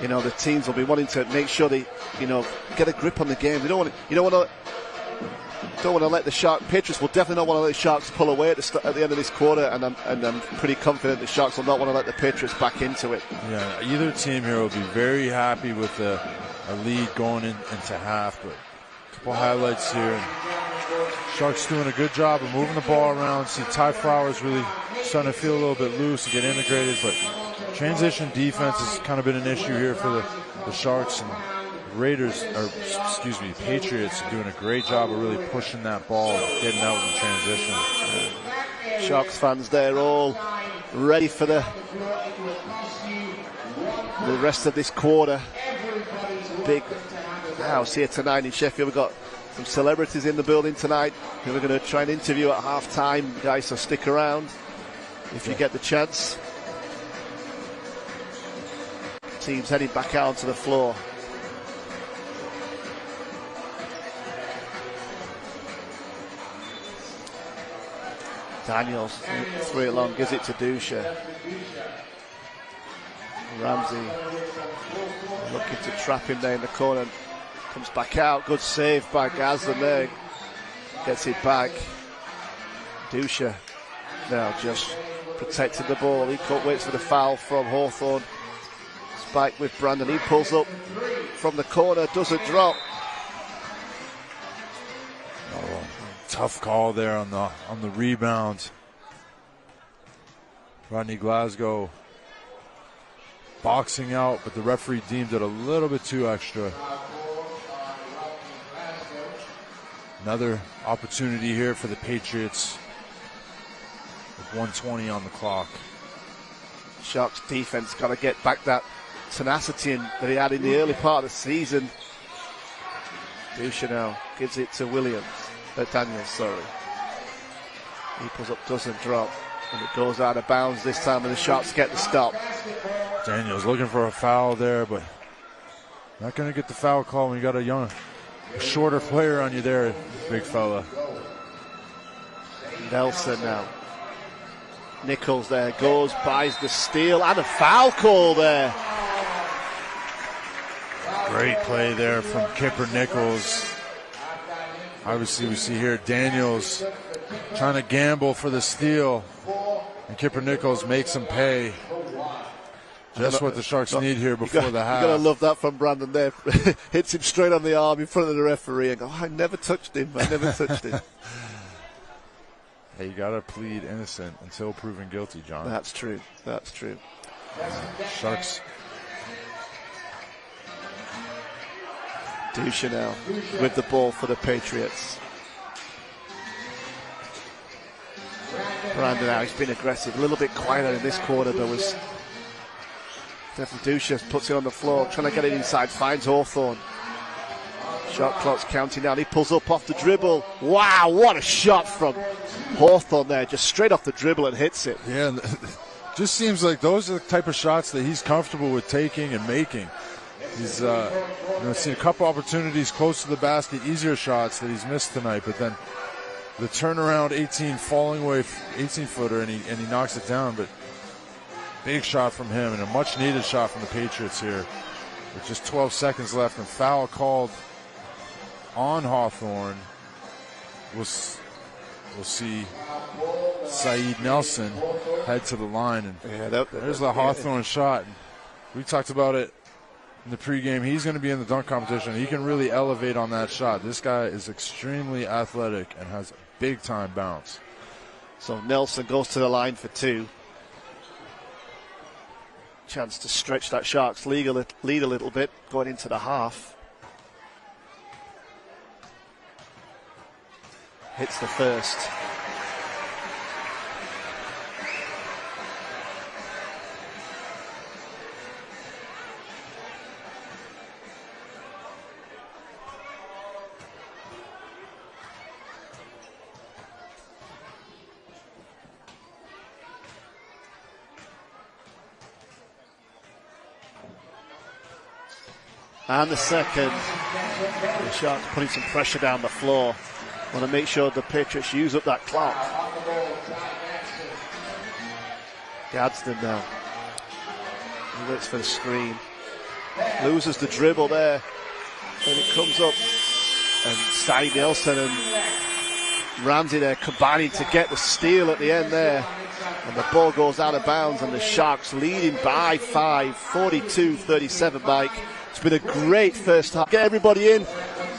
you know, the teams will be wanting to make sure they, you know, get a grip on the game. They don't want to let the Patriots will definitely not want to let the Sharks pull away at the end of this quarter, and I'm pretty confident the Sharks will not want to let the Patriots back into it. Yeah, either team here will be very happy with a lead going into half, but a couple highlights here. Sharks doing a good job of moving the ball around. See Ty Flowers really starting to feel a little bit loose and get integrated, but transition defense has kind of been an issue here for the Sharks, and Patriots are doing a great job of really pushing that ball and getting out in transition. Sharks fans there all ready for the rest of this quarter. Big house here tonight in Sheffield. We've got some celebrities in the building tonight who we're going to try and interview at half time, guys, so stick around if you get the chance. Teams heading back out onto the floor. Daniels threw it long, gives it to Dusha. Ramsey looking to trap him there in the corner. Comes back out, good save by Gadsden there. Gets it back. Dusha now just protecting the ball. He waits for the foul from Hawthorn. Spike with Brandon. He pulls up from the corner, doesn't drop. Oh, tough call there on the rebound. Rodney Glasgow boxing out, but the referee deemed it a little bit too extra. Another opportunity here for the Patriots with 1:20 on the clock. Sharks defense got to get back that tenacity that he had in the early part of the season. Dusha now gives it to Daniels. He pulls up, doesn't drop, and it goes out of bounds this time, and the Sharks get the stop. Daniels looking for a foul there, but not going to get the foul call when you got a shorter player on you there, big fella. Nelson now. Nichols there goes, buys the steal, and a foul call there. Great play there from Kipper Nichols. Obviously we see here Daniels trying to gamble for the steal, and Kipper Nichols makes him pay. Just what the Sharks need here before the half. You're going to love that from Brandon there. Hits him straight on the arm in front of the referee and go, I never touched him. Hey, you got to plead innocent until proven guilty, John. That's true. Sharks. Dusha now with the ball for the Patriots. Brandon now, he's been aggressive. A little bit quieter in this quarter, but was definitely Dusha puts it on the floor, trying to get it inside, finds Hawthorn. Shot clock's counting down. He pulls up off the dribble. Wow, what a shot from Hawthorn there, just straight off the dribble and hits it. Yeah, and just seems like those are the type of shots that he's comfortable with taking and making. He's seen a couple opportunities close to the basket, easier shots that he's missed tonight, but then the turnaround 18-footer, and he knocks it down. But big shot from him, and a much-needed shot from the Patriots here with just 12 seconds left, and foul called on Hawthorn. we'll see Saeed Nelson head to the line, and there's the Hawthorne shot. We talked about it in the pregame. He's going to be in the dunk competition. He can really elevate on that shot. This guy is extremely athletic and has a big-time bounce. So Nelson goes to the line for two. Chance to stretch that Sharks lead a little bit going into the half. Hits the first. And the second. The Sharks putting some pressure down the floor. Want to make sure the Patriots use up that clock. Gadsden now. He waits for the screen. Loses the dribble there. And it comes up. And Saeed Nelson and Ramsey there combining to get the steal at the end there. And the ball goes out of bounds, and the Sharks leading by 5, 42-37, Mike. It's been a great first half. Get everybody in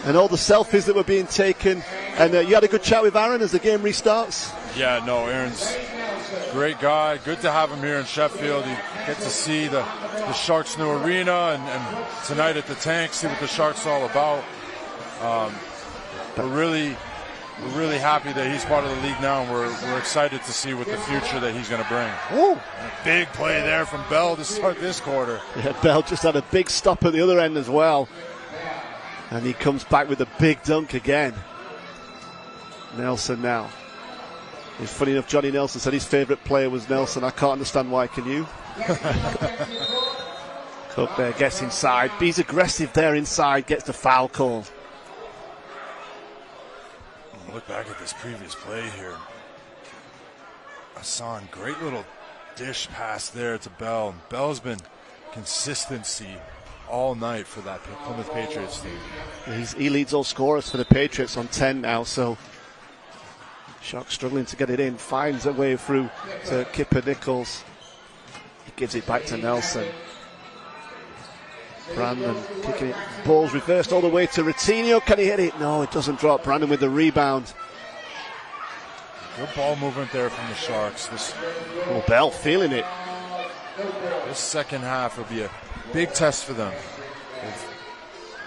and all the selfies that were being taken. And you had a good chat with Aaron as the game restarts? Yeah, no, Aaron's a great guy. Good to have him here in Sheffield. You get to see the Sharks' new arena, and tonight at the Tank, see what the Sharks are all about. We're really happy that he's part of the league now, and we're excited to see what the future that he's going to bring. Ooh. A big play there from Bell to start this quarter. Yeah, Bell just had a big stop at the other end as well. And he comes back with a big dunk again. Nelson now. It's funny enough, Johnny Nelson said his favourite player was Nelson. I can't understand why, can you? Cook there gets inside. He's aggressive there inside, gets the foul call. Look back at this previous play here. Hassan, great little dish pass there to Bell. And Bell's been consistency all night for that Plymouth Patriots team. He leads all scorers for the Patriots on 10 now, so Sharks struggling to get it in. Finds a way through to Kipper Nichols. He gives it back to Nelson. Brandon kicking it. Ball's reversed all the way to Ratinho. Can he hit it? No, it doesn't drop. Brandon with the rebound. Good ball movement there from the Sharks. Bell feeling it. This second half will be a big test for them.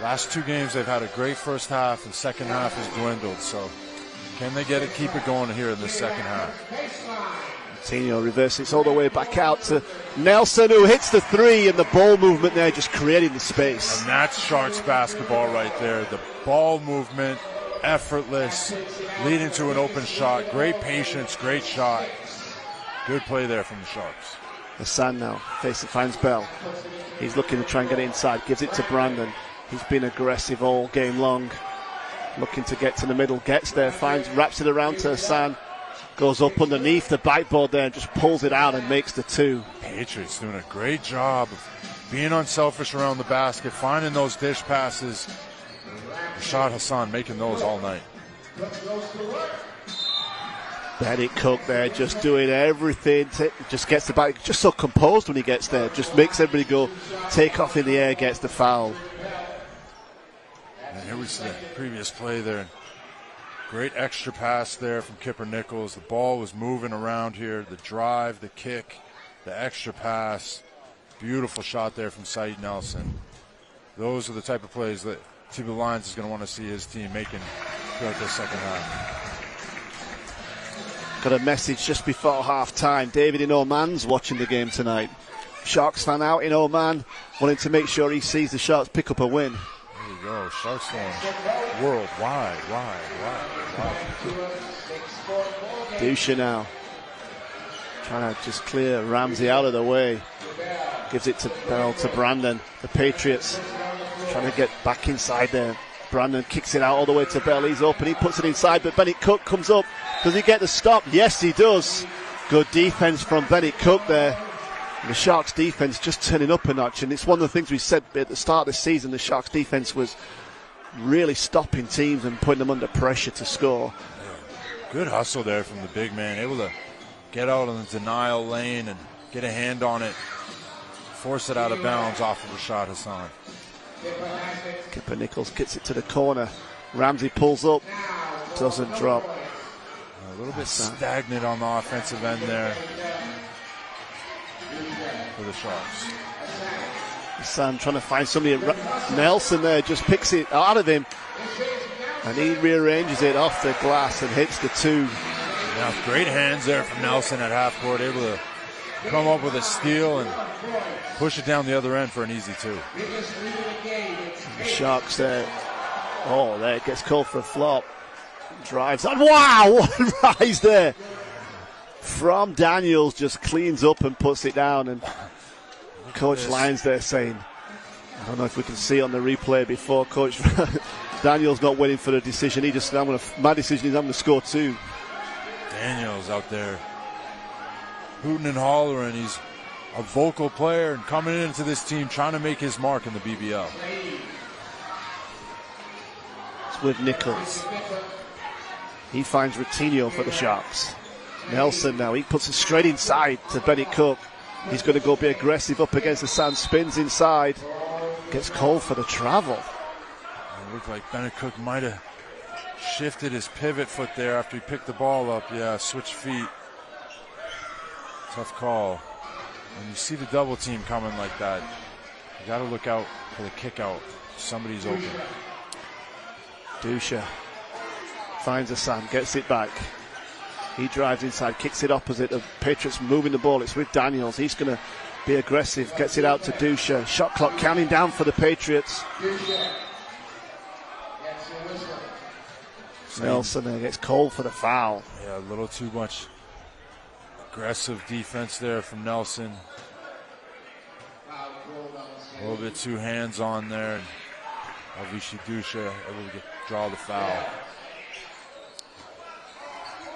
Last two games they've had a great first half, and second half has dwindled. So can they keep it going here in the second half? Ratinho reverses all the way back out to Nelson, who hits the three, and the ball movement there just creating the space. And that's Sharks basketball right there. The ball movement, effortless, leading to an open shot. Great patience, great shot. Good play there from the Sharks. Hassan now finds Bell. He's looking to try and get it inside, gives it to Brandon. He's been aggressive all game long. Looking to get to the middle, gets there, wraps it around to Hassan. Goes up underneath the backboard there and just pulls it out and makes the two. Patriots doing a great job of being unselfish around the basket, finding those dish passes. Rashad Hassan making those all night. Bennett Cook there just doing everything. Just gets the back. Just so composed when he gets there. Just makes everybody go take off in the air, gets the foul. And here we see the previous play there. Great extra pass there from Kipper Nichols. The ball was moving around here. The drive, the kick, the extra pass. Beautiful shot there from Saeed Nelson. Those are the type of plays that TV Lions is going to want to see his team making throughout this second half. Got a message just before half time. David in Oman's watching the game tonight. Sharks fan out in Oman, wanting to make sure he sees the Sharks pick up a win. There you go. Sharks going worldwide. Dusha now. Trying to just clear Ramsey out of the way. Gives it to Bell, to Brandon. The Patriots trying to get back inside there. Brandon kicks it out all the way to Bell. He's open. He puts it inside, but Bennett Cook comes up. Does he get the stop? Yes, he does. Good defense from Bennett Cook there. And the Sharks defense just turning up a notch, and it's one of the things we said at the start of the season. The Sharks defense was really stopping teams and putting them under pressure to score. Good hustle there from the big man, able to get out on the denial lane and get a hand on it, force it out of bounds off of Rashad Hassan. Kipper Nichols gets it to the corner. Ramsey pulls up, doesn't drop. A little bit stagnant on the offensive end there for the Sharks. Hassan trying to find somebody. Nelson there just picks it out of him, and he rearranges it off the glass and hits the 2. Yeah, great hands there from Nelson at half court, able to come up with a steal and push it down the other end for an easy 2. The Sharks there. Oh, there it gets called for a flop. Drives on. Wow, what a rise there from Daniels. Just cleans up and puts it down. And Coach Lyons there saying, I don't know if we can see on the replay before Coach Daniels not waiting for the decision. He just, my decision is I'm going to score 2. Daniels out there hooting and hollering. He's a vocal player and coming into this team trying to make his mark in the BBL. It's with Nichols. He finds Routinho for the Sharks. Nelson now, he puts it straight inside to Bennett Cook. He's going to go be aggressive up against the sand, spins inside, gets called for the travel. It looked like Bennett Cook might have shifted his pivot foot there after he picked the ball up. Yeah, switch feet. Tough call. When you see the double team coming like that, you got to look out for the kick out. Somebody's open. Dusha finds Hassan, gets it back. He drives inside, kicks it opposite. The Patriots moving the ball. It's with Daniels. He's going to be aggressive. Gets it out to Dusha. Shot clock counting down for the Patriots. Nelson there gets called for the foul. Yeah, a little too much aggressive defense there from Nelson. A little bit too hands-on there. And Avicii Dusha able to draw the foul.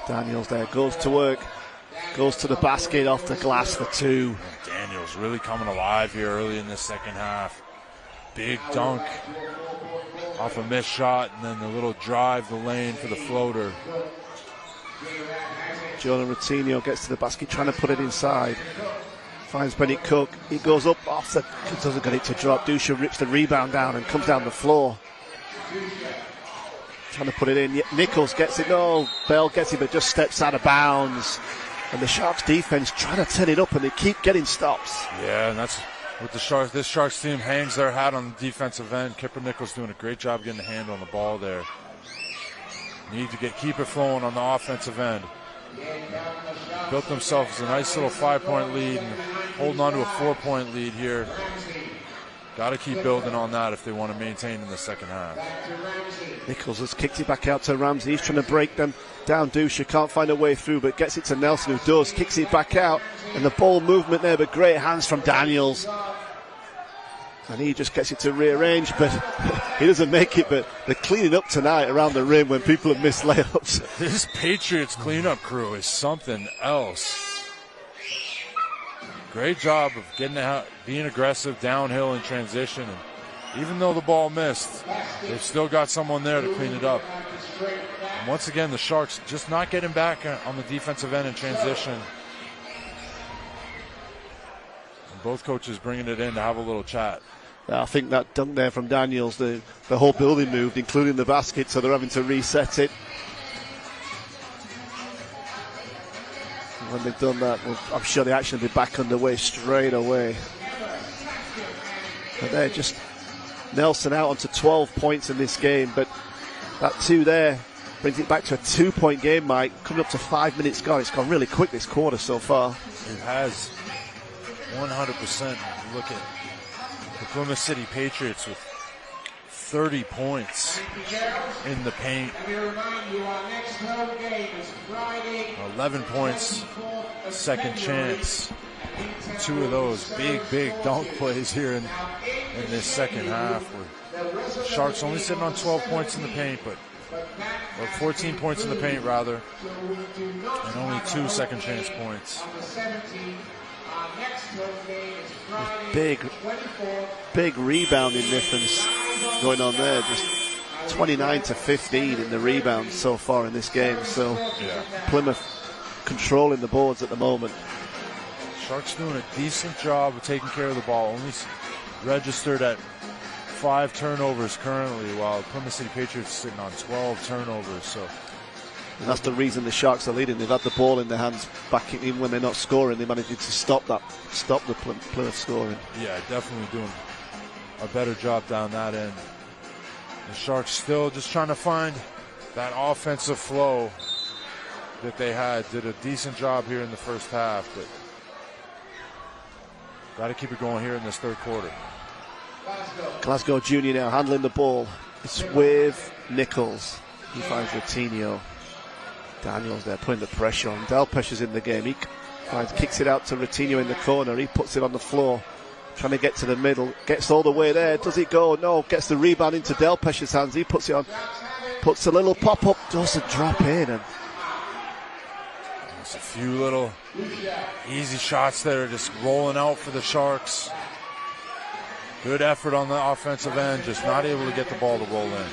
Daniels there goes to work, goes to the basket off the glass for 2. Daniels really coming alive here early in the second half. Big dunk off a missed shot, and then the little drive the lane for the floater. Jonah Routinho gets to the basket, trying to put it inside. Finds Bennett Cook. He goes up off the, doesn't get it to drop. Dusha rips the rebound down and comes down the floor. Trying to put it in. Nichols gets it. No, Bell gets it, but just steps out of bounds. And the Sharks defense trying to turn it up, and they keep getting stops. Yeah, and that's what the Sharks. This Sharks team hangs their hat on the defensive end. Kipper Nichols doing a great job getting a hand on the ball there. Need to keep it flowing on the offensive end. Built themselves a nice little 5-point lead and holding on to a 4-point lead here. Got to keep building on that if they want to maintain in the second half. Nichols has kicked it back out to Ramsey. He's trying to break them down. Dusha can't find a way through, but gets it to Nelson, who does. Kicks it back out, and the ball movement there, but great hands from Daniels. And he just gets it to rearrange, but he doesn't make it. But they're cleaning up tonight around the rim when people have missed layups. This Patriots cleanup crew is something else. Great job of getting out, being aggressive downhill in transition. And even though the ball missed, they've still got someone there to clean it up. And once again, the Sharks just not getting back on the defensive end in transition. And both coaches bringing it in to have a little chat. I think that dunk there from Daniels, the whole building moved, including the basket, so they're having to reset it. When they've done that, well, I'm sure the action will be back underway straight away. But they're just Nelson out onto 12 points in this game, but that 2 there brings it back to a 2-point game, Mike. Coming up to 5 minutes gone. It's gone really quick this quarter so far. It has 100%. Look at the Plymouth City Patriots with 30 points in the paint. 11 points, second chance. 2 of those big dunk plays here in this second half. Where Sharks only sitting on 12 points in the paint, or 14 points in the paint rather, and only 2 second chance points. Big rebounding difference going on there. Just 29-15 in the rebounds so far in this game. So Plymouth controlling the boards at the moment. Sharks doing a decent job of taking care of the ball. Only registered at 5 turnovers currently, while Plymouth City Patriots sitting on 12 turnovers. So. And that's the reason the Sharks are leading. They've had the ball in their hands back even when they're not scoring. They managed to stop the Plymouth scoring. Yeah, definitely doing a better job down that end. The Sharks still just trying to find that offensive flow that they had. Did a decent job here in the first half, but got to keep it going here in this third quarter. Glasgow Junior now handling the ball. It's with Nichols. He finds Ratinho. Daniels there putting the pressure on. Delpesh is in the game. He kicks it out to Ratinho in the corner. He puts it on the floor, trying to get to the middle. Gets all the way there. Does it go? No. Gets the rebound into Delpesh's hands. He puts it on. Puts a little pop-up. Doesn't drop in. And there's a few little easy shots there just rolling out for the Sharks. Good effort on the offensive end. Just not able to get the ball to roll in.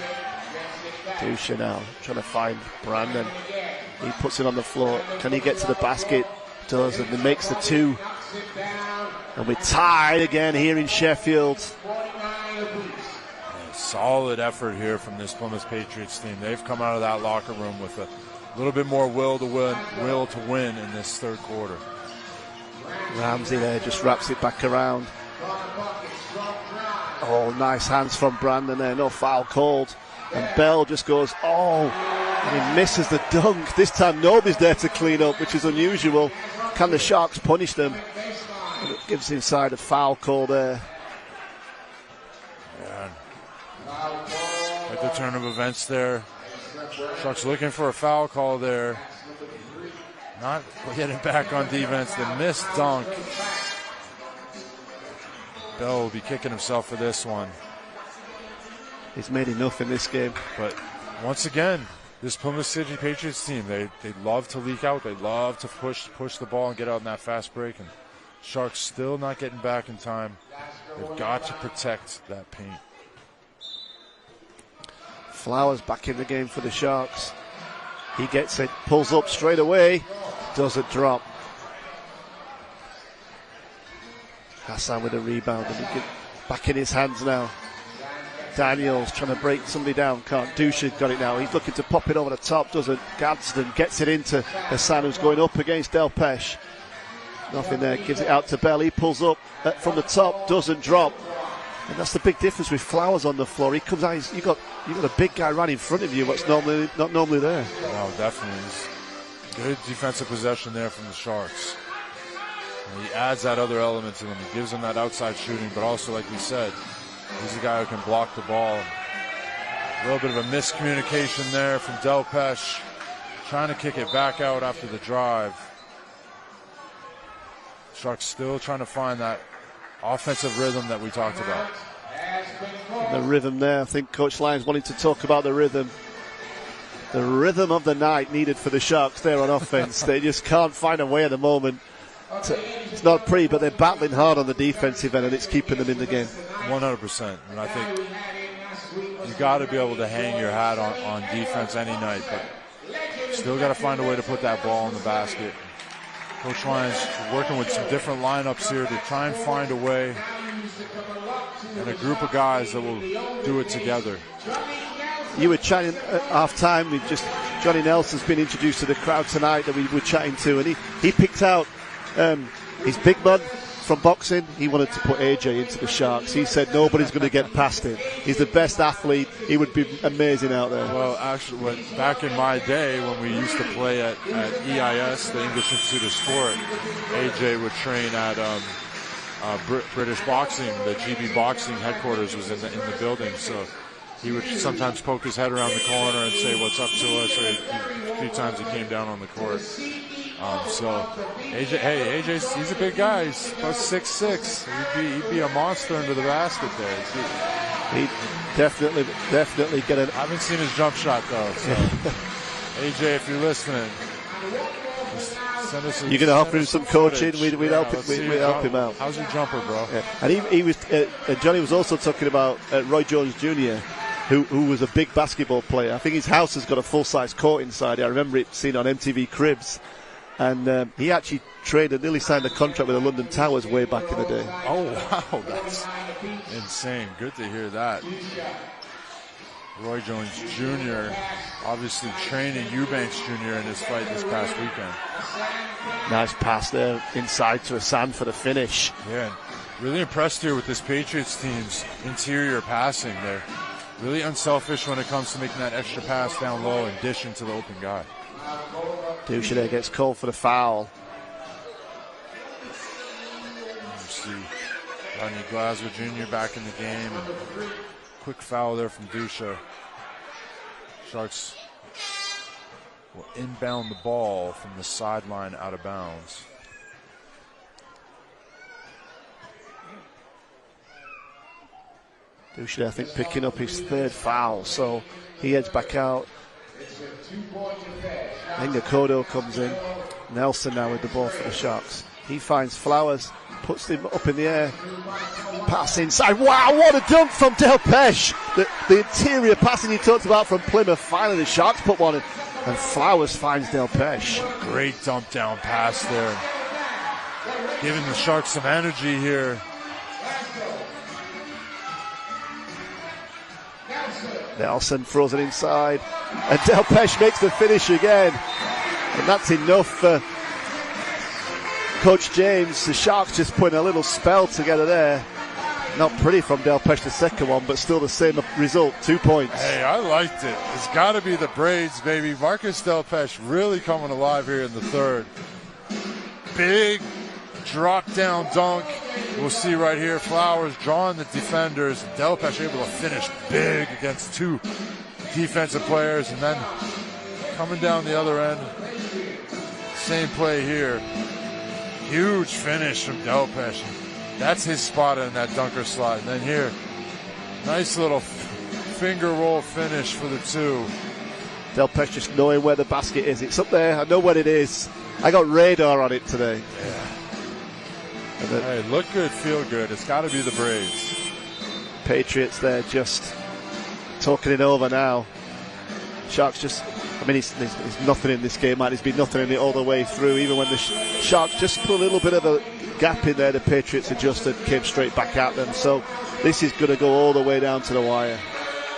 Dusha now trying to find Brandon. He puts it on the floor. Can he get to the basket? Does, and he makes the 2. And we're tied again here in Sheffield. Solid effort here from this Plymouth Patriots team. They've come out of that locker room with a little bit more will to win in this third quarter. Ramsey there just wraps it back around. Oh, nice hands from Brandon there. No foul called. And Bell just goes, and he misses the dunk. This time nobody's there to clean up, which is unusual. Can the Sharks punish them? And it gives inside a foul call there. Yeah. Like the turn of events there. Sharks looking for a foul call there. Not getting back on defense. The missed dunk. Bell will be kicking himself for this one. He's made enough in this game. But once again, this Plymouth City Patriots team, they love to leak out. They love to push the ball and get out in that fast break. And Sharks still not getting back in time. They've got to protect that paint. Flowers back in the game for the Sharks. He gets it, pulls up straight away, doesn't drop. Hassan with a rebound, and he back in his hands now. Daniels trying to break somebody down, can't. Dusha got it now. He's looking to pop it over the top, doesn't. Gadsden gets it into Hassan, who's going up against Delpesh. Nothing there, gives it out to Bell. He pulls up from the top, doesn't drop. And that's the big difference with Flowers on the floor. He comes out, you got a big guy right in front of you, what's not normally there. No, definitely. Good defensive possession there from the Sharks. And he adds that other element to them. He gives them that outside shooting, but also, like we said, he's a guy who can block the ball. A little bit of a miscommunication there from Delpesh, trying to kick it back out after the drive. Sharks still trying to find that offensive rhythm that we talked about. The rhythm there, I think Coach Lyons wanting to talk about the rhythm. The rhythm of the night needed for the Sharks there on offense. They just can't find a way at the moment. It's not pretty, but they're battling hard on the defensive end, and it's keeping them in the game. 100%. And I think you got to be able to hang your hat on defense any night, but still got to find a way to put that ball in the basket. Coach Lyons working with some different lineups here to try and find a way, and a group of guys that will do it together. You were chatting at half-time. Johnny Nelson's been introduced to the crowd tonight that we were chatting to, and he picked out his big man from boxing. He wanted to put AJ into the Sharks. He said nobody's going to get past him. He's the best athlete. He would be amazing out there. Well, actually, back in my day when we used to play at EIS, the English Institute of Sport, AJ would train at British Boxing. The GB Boxing headquarters was in the building, so he would sometimes poke his head around the corner and say what's up to us, or a few times he came down on the court. So AJ, he's a big guy. He's about 6'6". He'd be a monster under the basket there. He'd definitely get it. I haven't seen his jump shot though. So AJ, if you're listening, send us. You're going to offer him some coaching. We'd help him out. How's your jumper, bro? Yeah. And he was. Johnny was also talking about Roy Jones Jr. who was a big basketball player. I think his house has got a full-size court inside it. I remember it seen on MTV Cribs. And he actually nearly signed a contract with the London Towers way back in the day. Oh, wow, that's insane. Good to hear that. Roy Jones Jr. obviously training Eubanks Jr. in his fight this past weekend. Nice pass there inside to Hassan for the finish. Yeah, really impressed here with this Patriots team's interior passing. They're really unselfish when it comes to making that extra pass down low and dishing to the open guy. Duchesne gets called for the foul. You see Rodney Glasgow Jr. back in the game. And quick foul there from Duchesne. Sharks will inbound the ball from the sideline out of bounds. Duchesne, I think, picking up his third foul, so he heads back out. Kodo comes in. Nelson now with the ball for the Sharks. He finds Flowers, puts him up in the air. Pass inside. Wow, what a dunk from Delpeche. The interior passing he talked about from Plymouth. Finally, the Sharks put one in, and Flowers finds Delpeche. Great dump down pass there. Giving the Sharks some energy here. Nelson throws it inside, and Delpeche makes the finish again. And that's enough for Coach James. The Sharks just putting a little spell together there. Not pretty from Delpeche, the second one, but still the same result, 2 points. Hey, I liked it. It's got to be the braids, baby. Marcus Delpeche really coming alive here in the third. Big drop down dunk. We'll see right here, Flowers drawing the defenders. Delpeche able to finish big against two defensive players, and then coming down the other end. Same play here. Huge finish from Delpeche. That's his spot in that dunker slot. And then here, nice little finger roll finish for the two. Delpeche just knowing where the basket is. It's up there. I know what it is. I got radar on it today. Yeah. Hey, look good, feel good. It's got to be the braids. Patriots there just talking it over now. Sharks just, I mean, there's nothing in this game, man. There's been nothing in it all the way through. Even when the Sharks just put a little bit of a gap in there, the Patriots adjusted, came straight back at them. So this is going to go all the way down to the wire.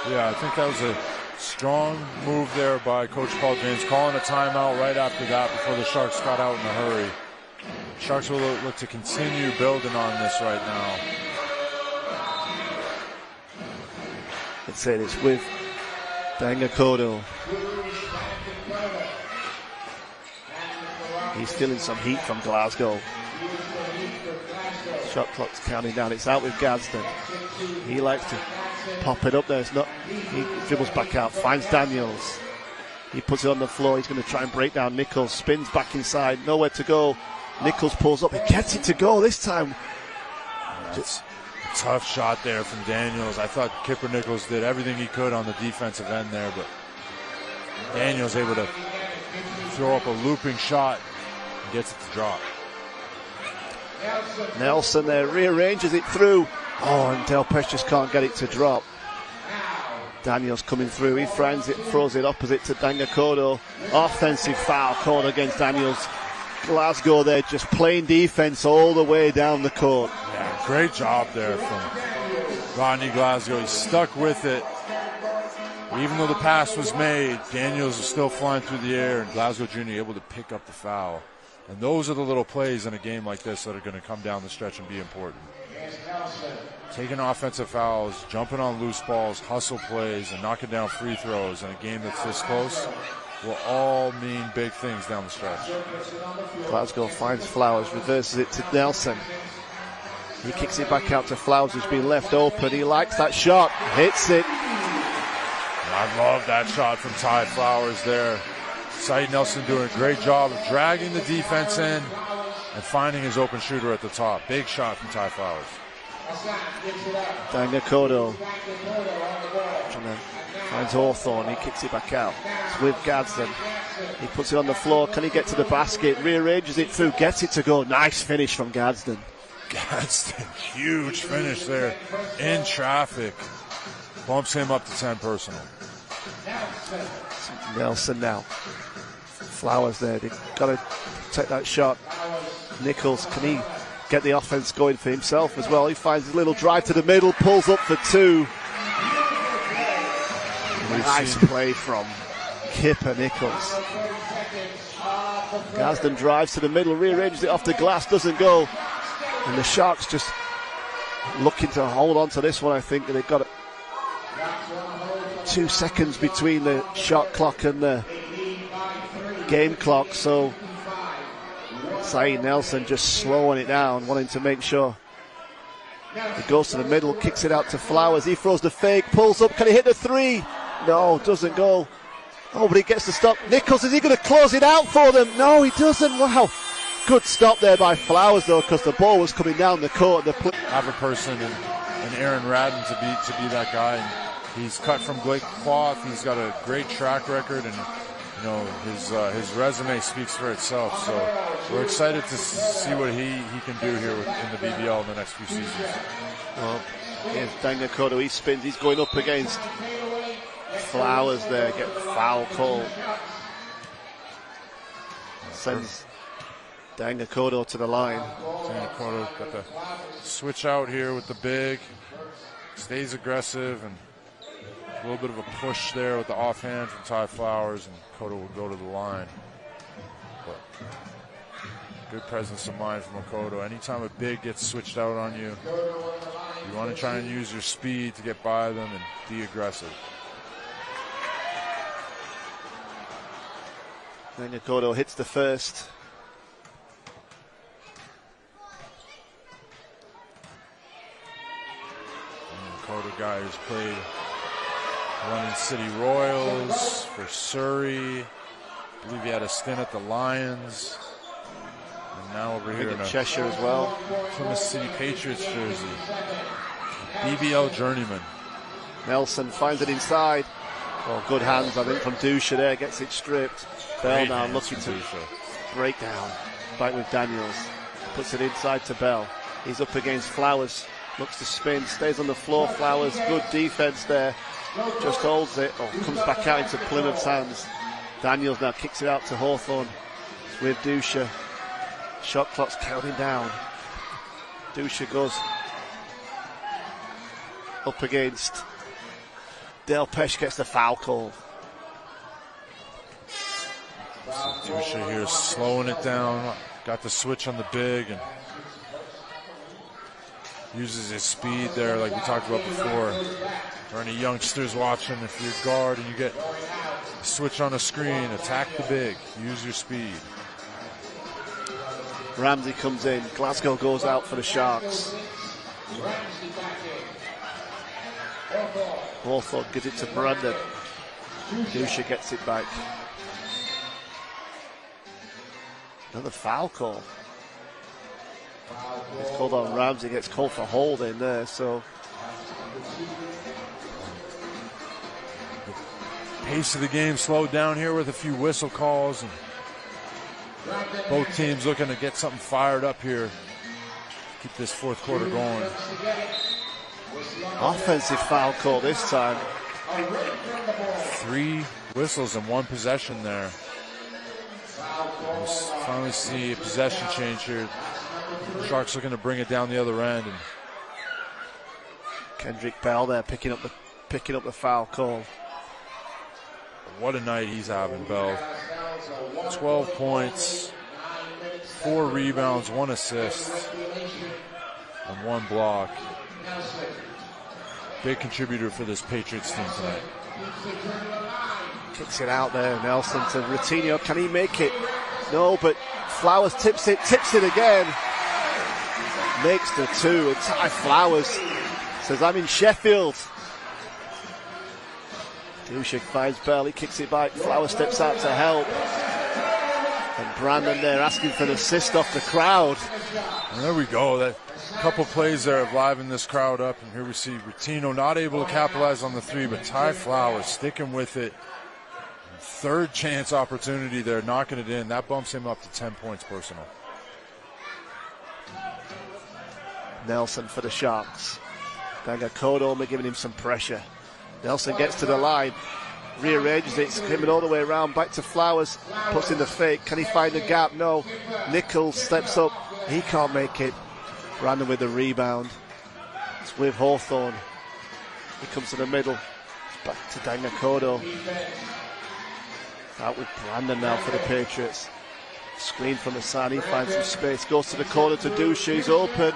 Yeah, I think that was a strong move there by Coach Paul James, calling a timeout right after that before the Sharks got out in a hurry. Sharks will look to continue building on this right now. Let's say this with Kodo. He's feeling some heat from Glasgow. Shot clock's counting down. It's out with Gadsden. He likes to pop it up there. It's not. He dribbles back out, finds Daniels. He puts it on the floor. He's going to try and break down Nichols. Spins back inside. Nowhere to go. Nichols pulls up. He gets it to go this time. Just a tough shot there from Daniels. I thought Kipper Nichols did everything he could on the defensive end there, but Daniels able to throw up a looping shot and gets it to drop. Nelson there rearranges it through. Oh, and Delpeche just can't get it to drop. Daniels coming through. He throws it opposite to Kodo. Offensive foul called against Daniels. Glasgow there just playing defense all the way down the court. Yeah, great job there from Rodney Glasgow. He stuck with it. Even though the pass was made, Daniels is still flying through the air, and Glasgow Jr. able to pick up the foul. And those are the little plays in a game like this that are going to come down the stretch and be important. Taking offensive fouls, jumping on loose balls, hustle plays, and knocking down free throws in a game that's this close will all mean big things down the stretch. Glasgow finds Flowers, reverses it to Nelson. He kicks it back out to Flowers, who's been left open. He likes that shot, hits it. I love that shot from Ty Flowers there. Saeed Nelson doing a great job of dragging the defense in and finding his open shooter at the top. Big shot from Ty Flowers. Kodo finds Hawthorne. He kicks it back out. It's with Gadsden. He puts it on the floor. Can he get to the basket? Rearranges it through. Gets it to go. Nice finish from Gadsden. Gadsden, huge finish there in traffic. Bumps him up to 10 personal. Nelson now. Flowers there. They've got to take that shot. Nichols, can he get the offense going for himself as well? He finds his little drive to the middle, pulls up for two. Nice play from Kipper Nichols. Gadsden drives to the middle, rearranges it off the glass, doesn't go. And the Sharks just looking to hold on to this one, I think. They've got 2 seconds between the shot clock and the game clock, so Saeed Nelson just slowing it down, wanting to make sure. He goes to the middle, kicks it out to Flowers. He throws the fake, pulls up. Can he hit the three? No, doesn't go. Oh, but he gets the stop. Nichols, is he going to close it out for them? No, he doesn't. Wow. Good stop there by Flowers, though, because the ball was coming down the court. Have a person and Aaron Radden to be that guy. And he's cut from great cloth. He's got a great track record, and you know his resume speaks for itself. So we're excited to see what he can do here in the BBL in the next few seasons. Well, here's Daniel Kodo. He spins. He's going up against Flowers there. Get foul call. Sends Daniel Kodo to the line. Daniel Kodo got the switch out here with the big. Stays aggressive, and a little bit of a push there with the offhand from Ty Flowers, and Kodo will go to the line. But good presence of mind from Kodo. Anytime a big gets switched out on you, you want to try and use your speed to get by them and be aggressive. Daniel Kodo hits the first. Kodo guy who's played London City Royals for Surrey. I believe he had a stint at the Lions. And now over here in Cheshire as well. Plymouth City Patriots jersey. BBL journeyman. Nelson finds it inside. Oh, good hands, I think, from Dusha there. Gets it stripped. Bell now looking to break down. Back with Daniels. Puts it inside to Bell. He's up against Flowers. Looks to spin. Stays on the floor. Flowers. Good defense there. Just holds it. Oh, comes back out into Plymouth's hands. Daniels now kicks it out to Hawthorne. It's with Dusha. Shot clock's counting down. Dusha goes up against Del Pesh, gets the foul call. Dusha here slowing it down. Got the switch on the big and uses his speed there like we talked about before. For any youngsters watching, if you're guard and you get a switch on a screen, attack the big. Use your speed. Ramsey comes in. Glasgow goes out for the Sharks. Hawthorne gives it to Brandon. Dusha gets it back. Another foul call. It's called on Ramsey, gets called for holding there, so. The pace of the game slowed down here with a few whistle calls, and both teams looking to get something fired up here. Keep this fourth quarter going. Offensive foul call this time. 3 whistles in 1 possession there. We'll finally see a possession change here. Sharks looking to bring it down the other end. And Kendrick Bell there picking up the foul call. What a night he's having, Bell. 12 points, 4 rebounds, 1 assist, and 1 block. Big contributor for this Patriots team tonight. Kicks it out there, Nelson to Routinho. Can he make it? No, but Flowers tips it again. Makes the 2, and Ty Flowers says, I'm in Sheffield. Dusha finds Bell, he kicks it back. Flowers steps out to help. And Brandon there asking for an assist off the crowd. And there we go. That couple plays there have livened this crowd up. And here we see Routinho not able to capitalize on the 3, but Ty Flowers sticking with it. 3rd chance opportunity there, knocking it in. That bumps him up to 10 points personal. Nelson for the Sharks. Daniel Kodo only giving him some pressure. Nelson gets to the line, rearranges it, skimming all the way around, back to Flowers, puts in the fake. Can he find the gap? No. Nichols steps up, he can't make it. Brandon with the rebound. It's with Hawthorne. He comes to the middle. It's back to Dangakodo. Out with Brandon now for the Patriots. Screen from Hassan, he finds some space, goes to the corner to Dusha, he's open.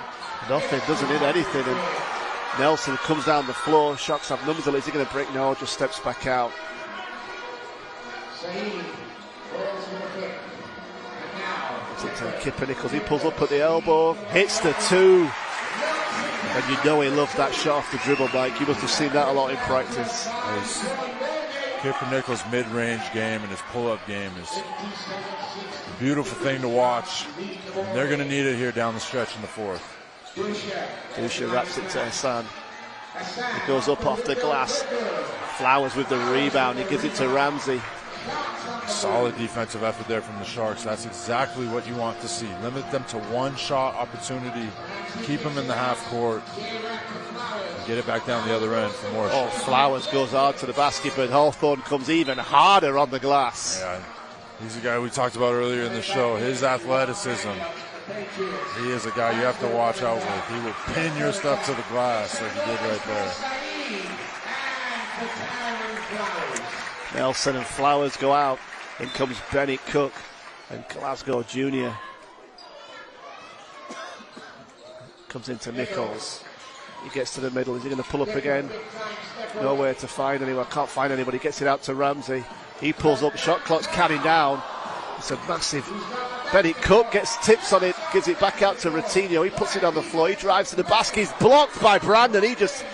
Nothing, doesn't hit anything. And Nelson comes down the floor. Sharks have numbers. Is he going to break? No, just steps back out. To Kipper Nichols, he pulls up at the elbow, hits the two, and you know he loves that shot off the dribble, Mike. You must have seen that a lot in practice. Kipper Nichols' mid-range game and his pull-up game is a beautiful thing to watch. And they're going to need it here down the stretch in the fourth. Dusha wraps it to Hassan. He goes up off the glass. Flowers with the rebound. He gives it to Ramsey. Solid defensive effort there from the Sharks. That's exactly what you want to see. Limit them to one shot opportunity. Keep them in the half court. And get it back down the other end for more shots. Flowers goes hard to the basket, but Hawthorne comes even harder on the glass. Yeah, he's a guy we talked about earlier in the show. His athleticism. He is a guy you have to watch out with. He will pin your stuff to the glass like he did right there. Nelson and Flowers go out. In comes Bennett Cook and Glasgow Jr. Comes into Nichols. He gets to the middle. Is he going to pull up again? Nowhere to find anyone. Can't find anybody. Gets it out to Ramsey. He pulls up. Shot clock's counting down. It's a massive. Bennett Cook gets tips on it. Gives it back out to Ratinho. He puts it on the floor. He drives to the basket. He's blocked by Brandon. He just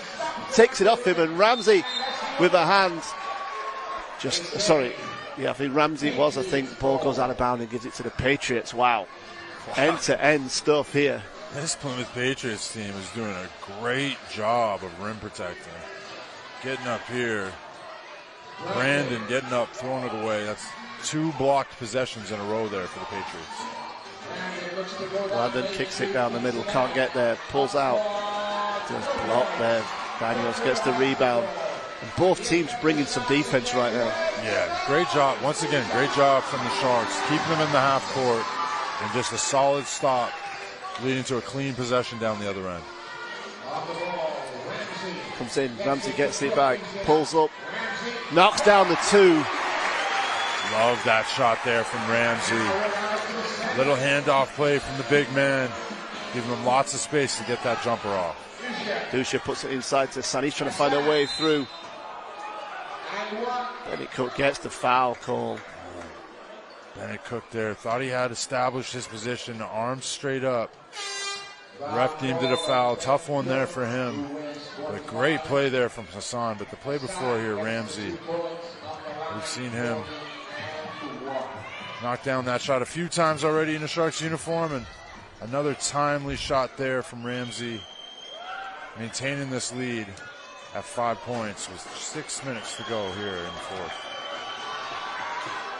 takes it off him. And Ramsey with a hand. I think Ramsey was. I think the ball goes out of bounds and gives it to the Patriots. Wow. End-to-end stuff here. This Plymouth Patriots team is doing a great job of rim protecting. Getting up here. Brandon getting up, throwing it away. That's 2 blocked possessions in a row there for the Patriots. Brandon kicks it down the middle. Can't get there. Pulls out. Just blocked there. Daniels gets the rebound. And both teams bringing some defense right now. Yeah, great job. Once again, great job from the Sharks. Keeping them in the half court and just a solid stop leading to a clean possession down the other end. Comes in, Ramsey gets it back, pulls up, knocks down the 2. Love that shot there from Ramsey. Little handoff play from the big man, giving him lots of space to get that jumper off. Dusha puts it inside to San. He's trying to find a way through. Bennett Cook gets the foul call. Bennett Cook there thought he had established his position, arms straight up. Ref deemed it a foul. Tough one there for him. But great play there from Hassan. But the play before here, Ramsey, we've seen him knock down that shot a few times already in the Sharks uniform. And another timely shot there from Ramsey, maintaining this lead at 5 points with 6 minutes to go here in the fourth.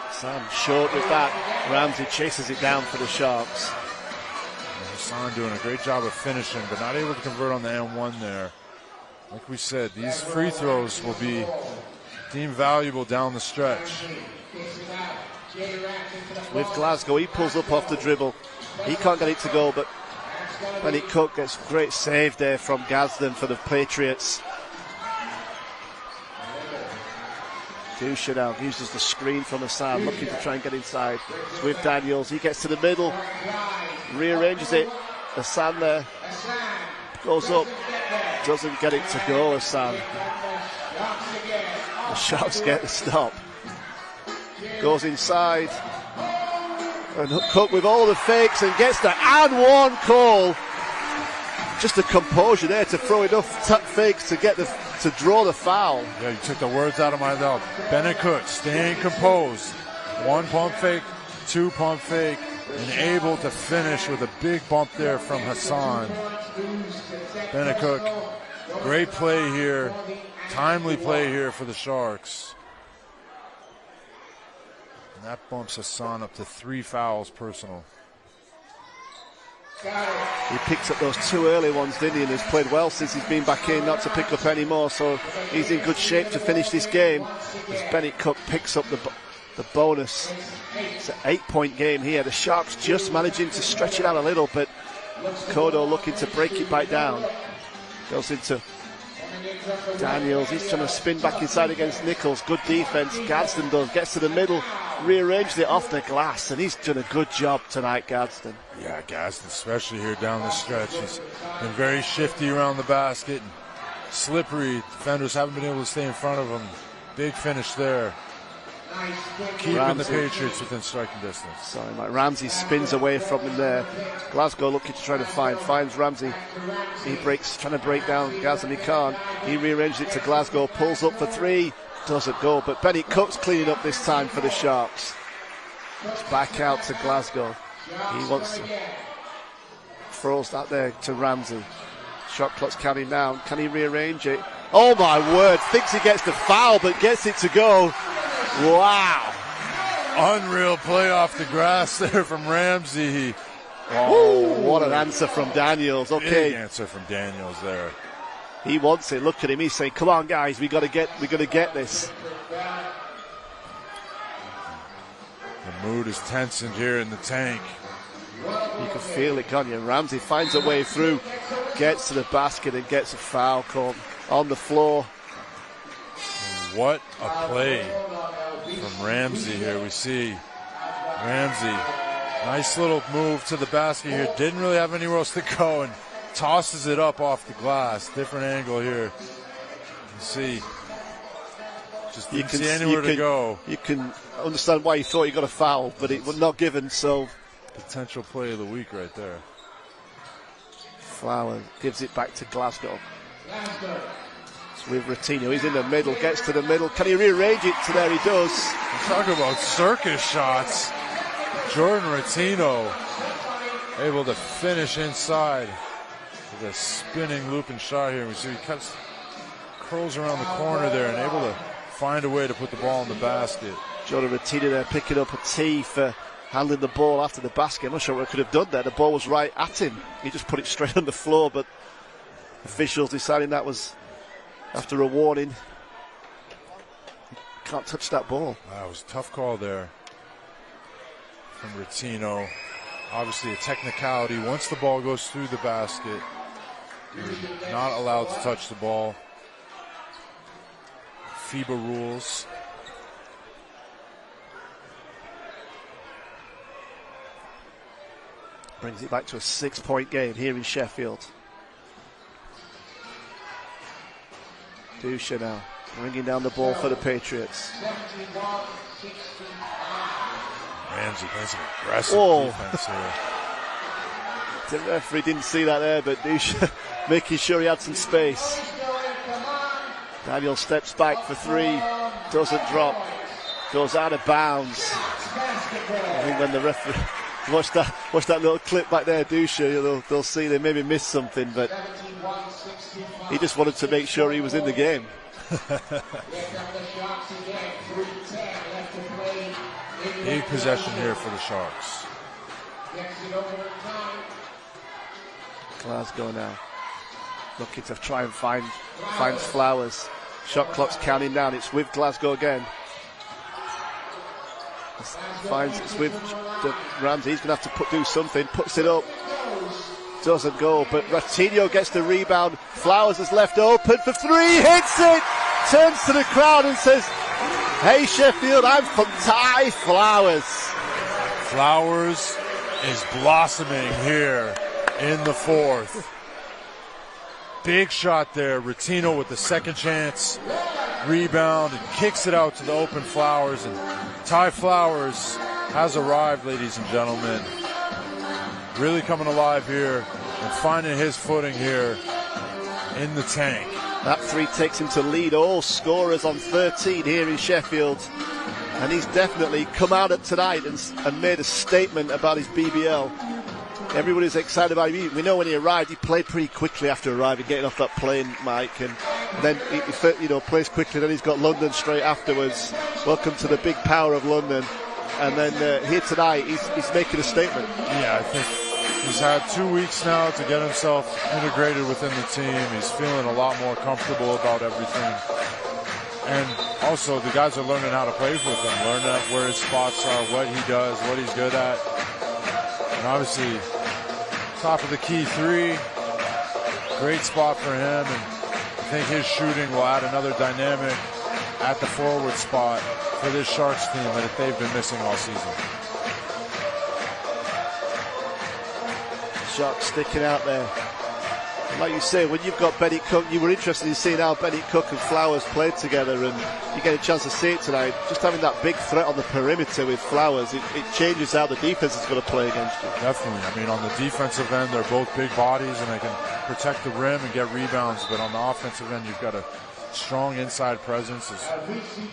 Hassan short with that. Ramsey chases it down for the Sharks. And Hassan doing a great job of finishing, but not able to convert on the N1 there. Like we said, these free throws will be deemed valuable down the stretch. With Glasgow, he pulls up off the dribble. He can't get it to go, but Bennett Cook gets a great save there from Gadsden for the Patriots. Dusha now uses the screen from Hassan, looking to try and get inside. It's with Daniels. He gets to the middle, rearranges it. Hassan there goes up, doesn't get it to go. Hassan. The Sharks get the stop. Goes inside, and Cook with all the fakes and gets the and one call. Just the composure there to throw enough fakes to get to draw the foul. Yeah, you took the words out of my mouth. Bennett Cook staying composed. 1 pump fake, 2 pump fake, and able to finish with a big bump there from Hassan. Bennett Cook, great play here, timely play here for the Sharks. And that bumps Hassan up to 3 fouls personal. He picked up those 2 early ones, didn't he? And has played well since he's been back in, not to pick up any more. So he's in good shape to finish this game as Bennett Cook picks up the bonus. It's an 8-point game here. The Sharks just managing to stretch it out a little, but Kodo looking to break it back down. Goes into Daniels. He's trying to spin back inside against Nichols. Good defense. Gadsden does. Gets to the middle. Rearranged it off the glass, and he's done a good job tonight, Gadsden. Yeah, Gadsden, especially here down the stretch. He's been very shifty around the basket and slippery. Defenders haven't been able to stay in front of him. Big finish there. Keeping Ramsey, the Patriots within striking distance. Sorry, Mike. Ramsey spins away from him there. Glasgow looking to try to finds Ramsey. He trying to break down Gadsden. He can't. He rearranges it to Glasgow. Pulls up for 3. Doesn't go. But Bennett Cook's cleaning up this time for the Sharks. It's back out to Glasgow. He wants to. Throws that there to Ramsey. Shot clock's counting down. Can he rearrange it? Oh my word. Thinks he gets the foul, but gets it to go. Wow. Unreal play off the grass there from Ramsey. Oh, what an answer from Daniels. Okay. Big answer from Daniels there. He wants it. Look at him. He's saying, come on, guys. We got to get this. The mood is tensioned here in the tank. You can feel it, can't you? Ramsey finds a way through, gets to the basket and gets a foul called on the floor. What a play from Ramsey here. We see Ramsey, nice little move to the basket here. Didn't really have anywhere else to go and tosses it up off the glass. Different angle here. You can see. Just didn't see anywhere to go. You can understand why he thought he got a foul, but it was not given, so. Potential play of the week right there. Flower gives it back to Glasgow. It's with Ratinho. He's in the middle, gets to the middle. Can he rearrange it? There he does. Talk about circus shots. Jordan Ratinho able to finish inside with a spinning looping shot here. We see he curls around the corner there and able to find a way to put the ball in the basket. Jordan Ratinho there picking up a tee for handling the ball after the basket. I'm not sure what he could have done there. The ball was right at him. He just put it straight on the floor, but officials deciding that was after a warning. Can't touch that ball. That was a tough call there from Ratinho. Obviously a technicality. Once the ball goes through the basket, you're not allowed to touch the ball. FIBA rules. Brings it back to a 6-point game here in Sheffield. Dusha now bringing down the ball for the Patriots. Ramsey playing some aggressive defense here. The referee didn't see that there, but Dusha making sure he had some space. Daniel steps back for 3, doesn't drop, goes out of bounds. I think when the referee watch that little clip back there, Dusha, they'll see they maybe missed something, but he just wanted to make sure he was in the game. Big possession here for the Sharks. Glasgow now looking to try and finds Flowers. Shot clock's counting down. It's with Glasgow again. It's with Ramsey. He's going to have to do something. Puts it up. Doesn't go, but Ratinho gets the rebound. Flowers is left open for 3. Hits it. Turns to the crowd and says, "Hey Sheffield, I'm from Ty Flowers." Flowers is blossoming here in the 4th. Big shot there. Ratinho with the second chance. Rebound and kicks it out to the open Flowers. And Ty Flowers has arrived, ladies and gentlemen. Really coming alive here and finding his footing here in the tank. That 3 takes him to lead all scorers on 13 here in Sheffield. And he's definitely come out at tonight and made a statement about his BBL. Everybody's excited about him. We know when he arrived, he played pretty quickly after arriving, getting off that plane, Mike, and then he plays quickly. Then he's got London straight afterwards. Welcome to the big power of London. And then here tonight, he's making a statement. Yeah, I think He's had 2 weeks now to get himself integrated within the team. He's feeling a lot more comfortable about everything. And also, the guys are learning how to play with him, learning where his spots are, what he does, what he's good at. And obviously, top of the key three, great spot for him. And I think his shooting will add another dynamic at the forward spot for this Sharks team that they've been missing all season. Sharks sticking out there. And like you say, when you've got Benny Cook, you were interested in seeing how Benny Cook and Flowers played together, and you get a chance to see it tonight. Just having that big threat on the perimeter with Flowers, it changes how the defense is going to play against you. Definitely. I mean, on the defensive end, they're both big bodies and they can protect the rim and get rebounds. But on the offensive end, you've got a strong inside presence, is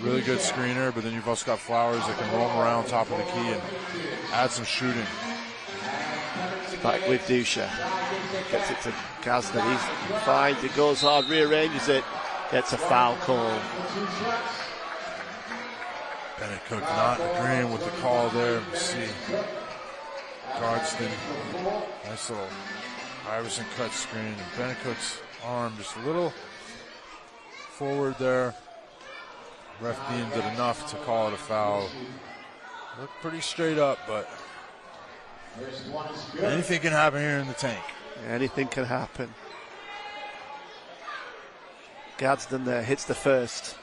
really good screener, but then you've also got Flowers that can roam around top of the key and add some shooting. Back with Dusha. Gets it to Gadsden. He finds it, goes hard, rearranges it, gets a foul call. Bennett Cook not agreeing with the call there. You see Gadsden, nice little Iverson cut screen, and Bennett Cook's arm just a little forward there. Ref deemed it enough to call it a foul. Looked pretty straight up, but anything can happen here in the tank. Anything can happen. Gadsden there hits the first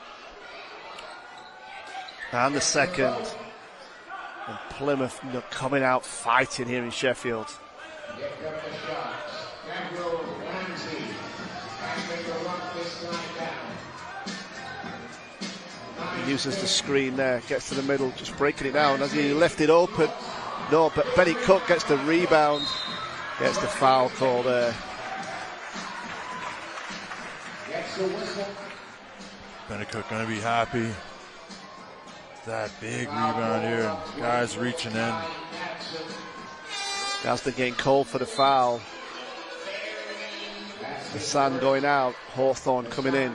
and the second. And Plymouth coming out fighting here in Sheffield. He uses the screen there, gets to the middle, just breaking it down. As he left it open, no, but Benny Cook gets the rebound, gets the foul call there. Benny Cook going to be happy. That big rebound here, and guys reaching in. Gadsden getting called for the foul. The sun going out, Hawthorne coming in.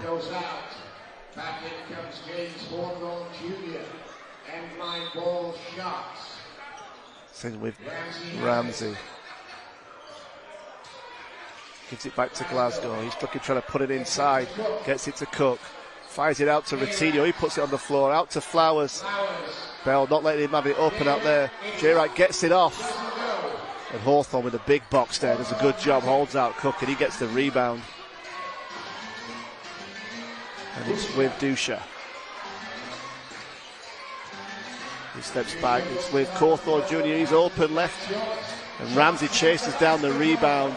Back in comes James Hawthorne Jr. and line ball shots. Same with Ramsey. Gives it back to Glasgow. He's looking, trying to put it inside. Gets it to Cook. Fires it out to Ratinho. He puts it on the floor. Out to Flowers. Bell not letting him have it open out there. J. Wright gets it off. And Hawthorne with a big box there. Does a good job. Holds out Cook and he gets the rebound. And it's with Dusha. He steps back. It's with Hawthorne Jr. He's open left. And Ramsey chases down the rebound.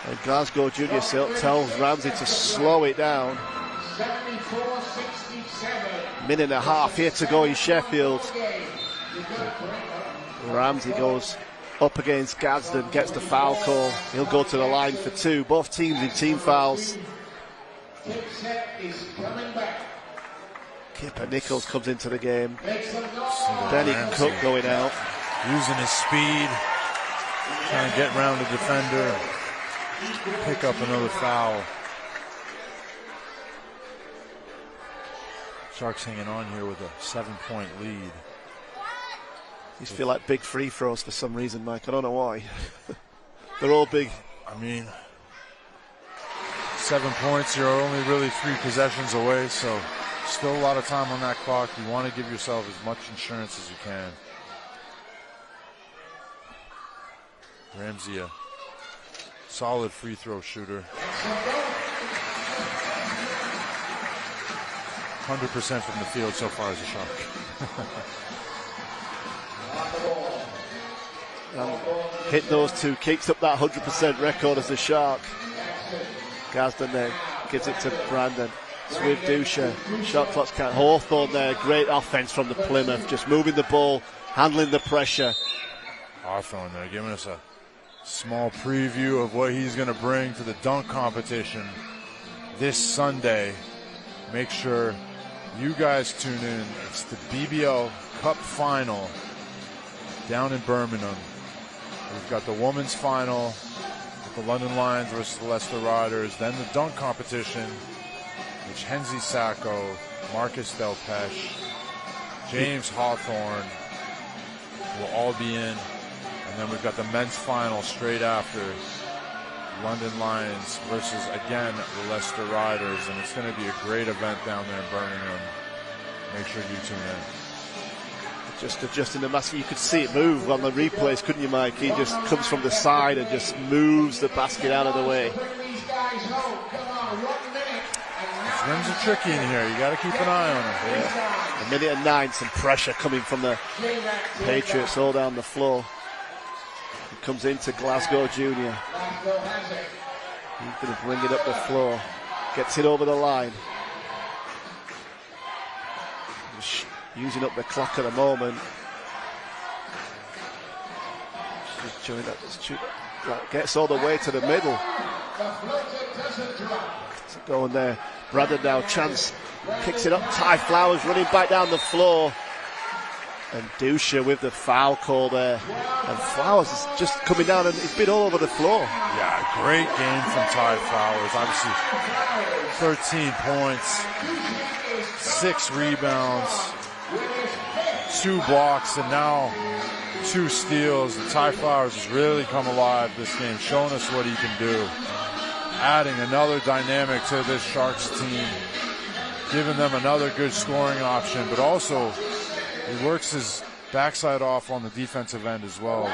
And Glasgow Jr. tells Ramsey to slow it down. 74-67. Minute and a half here to go in Sheffield. Ramsey goes up against Gadsden, gets the foul call. He'll go to the line for two. Both teams in team fouls. Kipper Nichols comes into the game. Benny Cook going out. Using his speed, trying to get around the defender, pick up another foul. Sharks hanging on here with a 7-point lead. These feel like big free throws for some reason, Mike. I don't know why. They're all big. I mean, 7 points, you're only really 3 possessions away, so still a lot of time on that clock. You want to give yourself as much insurance as you can. Ramsey, a solid free throw shooter. 100% from the field so far as a Shark. Hit those two, keeps up that 100% record as a Shark. Gadsden there gives it to Brandon. It's with Dusha. Shot clock's count. Hawthorne there, great offense from the Plymouth, just moving the ball, handling the pressure. Hawthorne there giving us a small preview of what he's going to bring to the dunk competition this Sunday. Make sure you guys tune in. It's the BBL Cup Final down in Birmingham. We've got the women's final with the London Lions versus the Leicester Riders. Then the dunk competition, which Henzi Sacco, Marcus Delpeche, James Hawthorne will all be in. And And then we've got the men's final straight after. London Lions versus, again, the Leicester Riders. And it's going to be a great event down there in Birmingham. Make sure you tune in. Just adjusting the basket. You could see it move on the replays, couldn't you, Mike? He just comes from the side and just moves the basket out of the way. These rims are tricky in here. You got to keep an eye on them. Yeah. A minute and 9, some pressure coming from the Patriots all down the floor. He comes into Glasgow Junior. He's going to bring it up the floor. Gets it over the line. Just using up the clock at the moment. Just showing that. Gets all the way to the middle. It's going there. Brandon now, chance. Kicks it up. Ty Flowers running back down the floor. And Dusha with the foul call there. And Flowers is just coming down and he's been all over the floor. Yeah, great game from Ty Flowers. Obviously, 13 points, 6 rebounds, 2 blocks, and now 2 steals. And Ty Flowers has really come alive this game, showing us what he can do. Adding another dynamic to this Sharks team, giving them another good scoring option, but also he works his backside off on the defensive end as well.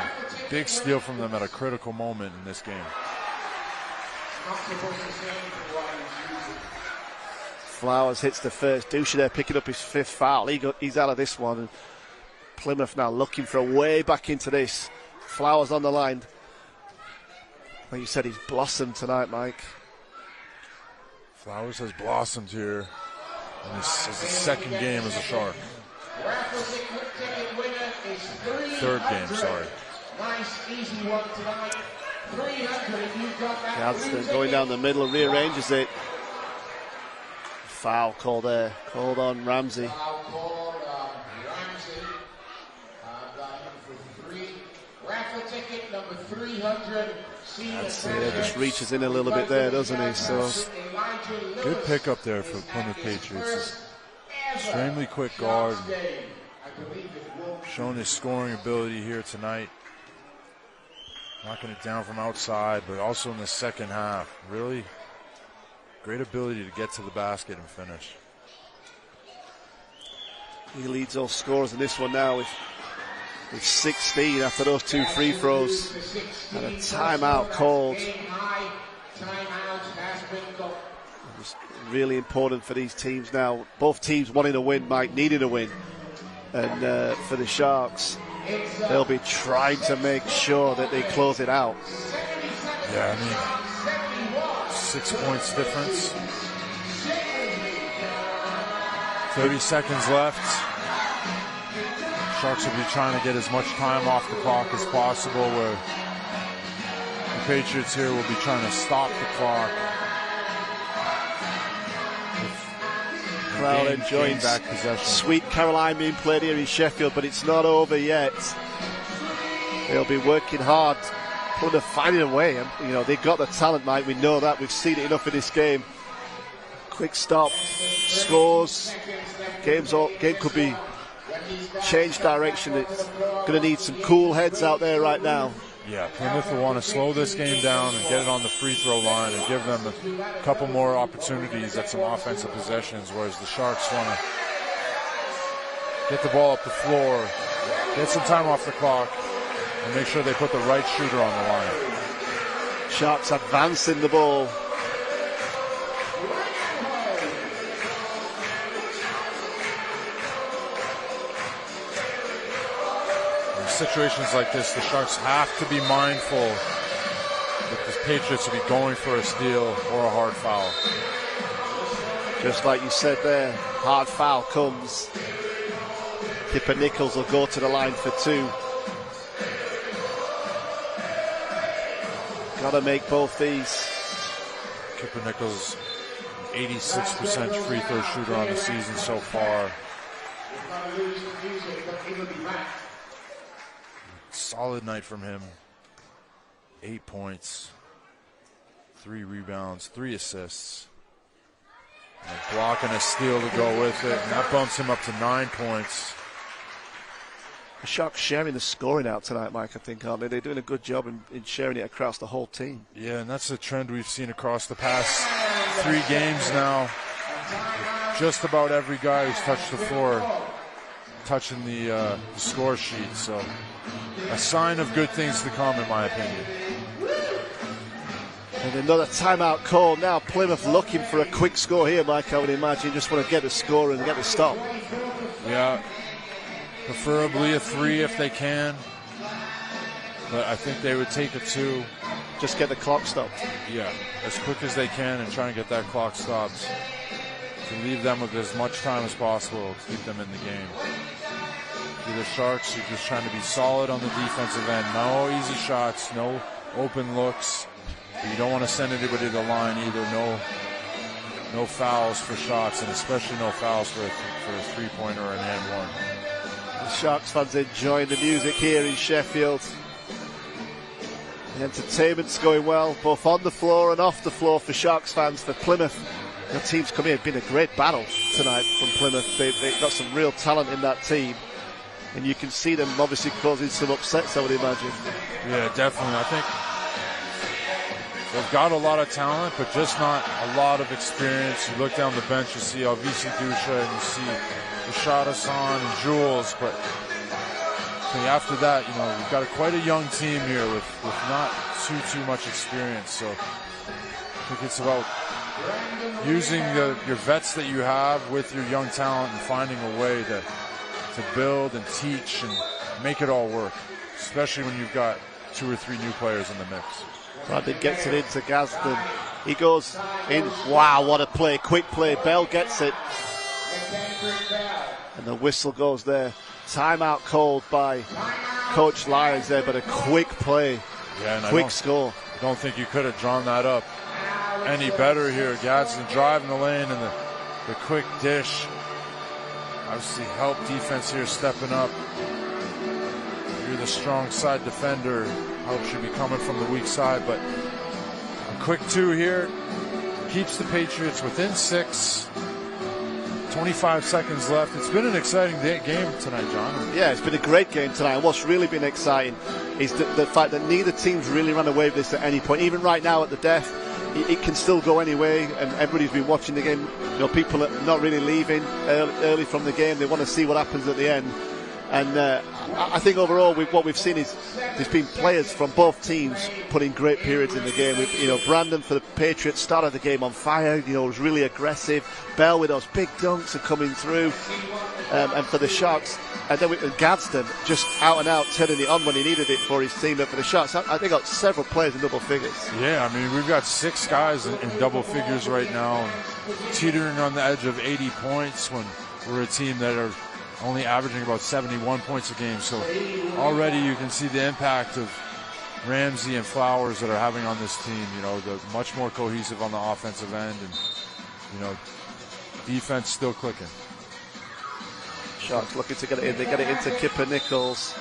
Big steal from them at a critical moment in this game. Flowers hits the first. Dusha there picking up his 5th foul. He's out of this one. And Plymouth now looking for a way back into this. Flowers on the line. Like you said, he's blossomed tonight, Mike. Flowers has blossomed here. And this is his 2nd game as a Shark. 3rd game, sorry. Nice, easy one tonight. 300 if you've got that. Gadsden going down the middle, rearranges it. Foul call there, called on Ramsey. Foul called on Ramsey. Got him for 3. Raffle ticket number 300. Just reaches in a little bit there, doesn't he? So good pickup there for Plymouth Patriots. Extremely quick guard, showing his scoring ability here tonight. Knocking it down from outside, but also in the second half. Really great ability to get to the basket and finish. He leads all scorers in this one now with 16 after those 2 free throws. And a timeout called. It's really important for these teams now. Both teams wanting to win, Mike, needing a win. And for the Sharks, they'll be trying to make sure that they close it out. Yeah, I mean, 6 points difference. 30 seconds left. Sharks will be trying to get as much time off the clock as possible, where the Patriots here will be trying to stop the clock. Crowd enjoying back possession. Sweet Caroline being played here in Sheffield, but it's not over yet. They'll be working hard, finding a way. And, you know, they've got the talent, Mike. We know that. We've seen it enough in this game. Quick stop, scores. Game could be changed direction. It's going to need some cool heads out there right now. Yeah, Plymouth will want to slow this game down and get it on the free throw line and give them a couple more opportunities at some offensive possessions, whereas the Sharks want to get the ball up the floor, get some time off the clock, and make sure they put the right shooter on the line. Sharks advancing the ball. Situations like this, the Sharks have to be mindful that the Patriots will be going for a steal or a hard foul. Just like you said there, hard foul comes. Kipper Nichols will go to the line for 2. Got to make both these. Kipper Nichols, 86% free throw shooter on the season so far. Solid night from him. 8 points, 3 rebounds, 3 assists. A block and a steal to go with it. And that bumps him up to 9 points. The Sharks sharing the scoring out tonight, Mike, I think, aren't they? They're doing a good job in sharing it across the whole team. Yeah, and that's a trend we've seen across the past 3 games now. Just about every guy who's touched the floor touching the score sheet. So a sign of good things to come, in my opinion. And another timeout call now. Plymouth looking for a quick score here, Mike, I would imagine. Just want to get the score and get the stop. Yeah, preferably a 3 if they can. But I think they would take a 2. Just get the clock stopped. Yeah, as quick as they can and try and get that clock stopped. To leave them with as much time as possible to keep them in the game. For the Sharks, you're just trying to be solid on the defensive end. No easy shots, no open looks. You don't want to send anybody to the line either. No fouls for shots, and especially no fouls for a three-pointer or an and one. The Sharks fans enjoying the music here in Sheffield. The entertainment's going well, both on the floor and off the floor for Sharks fans. For Plymouth, the team's come here. It's been a great battle tonight from Plymouth. They've got some real talent in that team, and you can see them obviously causing some upsets, I would imagine. Yeah, definitely. I think they've got a lot of talent, but just not a lot of experience. You look down the bench, you see Alvisi Dusha, and you see Rashad Hassan and Jules, but after that, you've got quite a young team here with not too much experience. So I think it's about using your vets that you have with your young talent and finding a way to build and teach and make it all work, especially when you've got 2 or 3 new players in the mix. Bradley gets it into Gadsden. He goes in. Wow, what a play. Quick play. Bell gets it. And the whistle goes there. Timeout called by Coach Lyons there, but a quick play. Yeah, and quick score. I don't think you could have drawn that up any better here. Gadsden driving the lane and the quick dish. Obviously help defense here stepping up. You're the strong side defender. Help should be coming from the weak side, but a quick 2 here keeps the Patriots within 6. 25 seconds left. It's been an exciting game tonight, John. Yeah, it's been a great game tonight. And what's really been exciting is the fact that neither team's really run away with this at any point. Even right now at the death, it can still go any way, and everybody's been watching the game. People are not really leaving early from the game. They want to see what happens at the end. And I think overall, what we've seen is there's been players from both teams putting great periods in the game. Brandon for the Patriots started the game on fire. Was really aggressive. Bell with those big dunks are coming through. And for the Sharks, and then Gadsden just out and out turning it on when he needed it for his team. But for the Sharks, I think got several players in double figures. Yeah, I mean, we've got 6 guys in double figures right now, and teetering on the edge of 80 points when we're a team that are only averaging about 71 points a game. So already you can see the impact of Ramsey and Flowers that are having on this team. They're much more cohesive on the offensive end, and defense still clicking. Sharks looking to get it in. They get it into Kipper Nichols.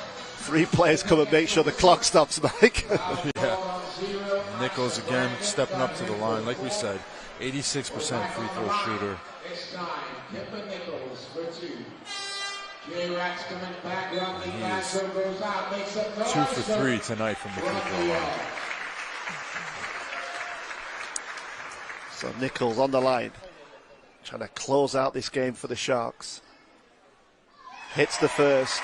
3 players come and make sure the clock stops, Mike. Yeah. Nichols again stepping up to the line. Like we said, 86% free throw shooter. This time, Kipper Nichols for 2. J-Rax coming back, around the back, goes out, makes up 2 for 3 tonight from the free throw line. So Nichols on the line, trying to close out this game for the Sharks. Hits the first.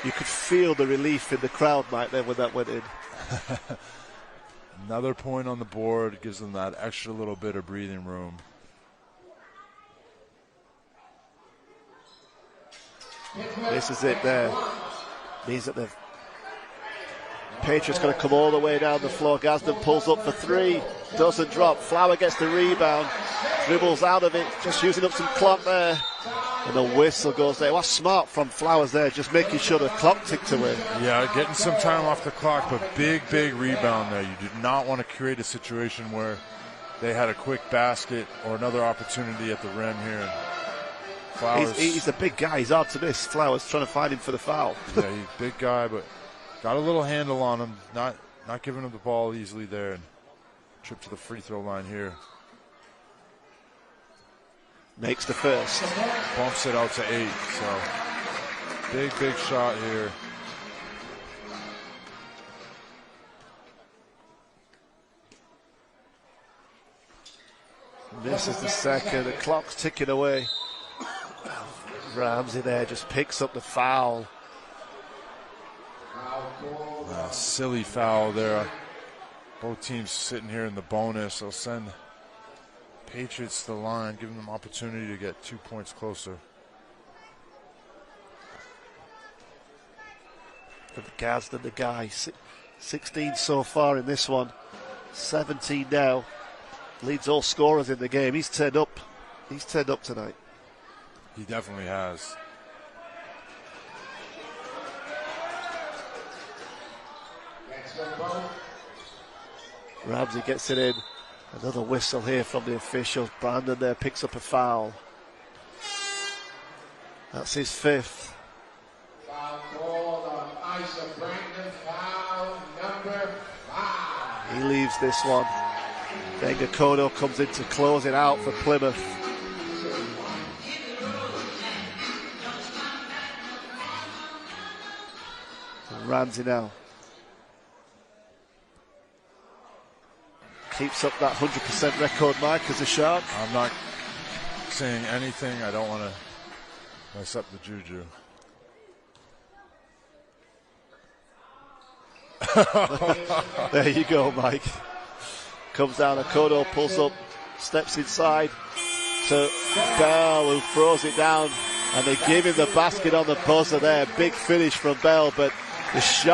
You could feel the relief in the crowd, Mike, there when that went in. Another point on the board gives them that extra little bit of breathing room. This is it there. Means that the Patriots going to come all the way down the floor. Gadsden pulls up for 3. Doesn't drop. Flower gets the rebound. Dribbles out of it. Just using up some clock there. And the whistle goes there. Well, smart from Flowers there. Just making sure the clock ticked away. Yeah, getting some time off the clock, but big rebound there. You did not want to create a situation where they had a quick basket or another opportunity at the rim here. Flowers. He's a big guy. He's hard to miss. Flowers trying to find him for the foul. Yeah, he's a big guy, but got a little handle on him. Not giving him the ball easily there. And trip to the free throw line here. Makes the first. Bumps it out to 8. So Big shot here. Misses the second. The clock's ticking away. Ramsey there just picks up the foul. Silly foul there. Both teams sitting here in the bonus. They'll send Patriots to the line, giving them opportunity to get 2 points closer. For the Gadsden, the guy, 16 so far in this one, 17 now. Leads all scorers in the game. He's turned up. He's turned up tonight. He definitely has. Ramsey gets it in. Another whistle here from the officials. Brandon there picks up a foul. That's his fifth. Foul called on Isa Brandon, foul number 5. He leaves this one. Then Gakodo comes in to close it out for Plymouth. And Ramsey now keeps up that 100% record, Mike, as a Shark. I'm not saying anything. I don't want to mess up the juju. There you go, Mike. Comes down, Akodo pulls up, steps inside to Bell, who throws it down, and they give him the basket on the buzzer there. Big finish from Bell, but the shot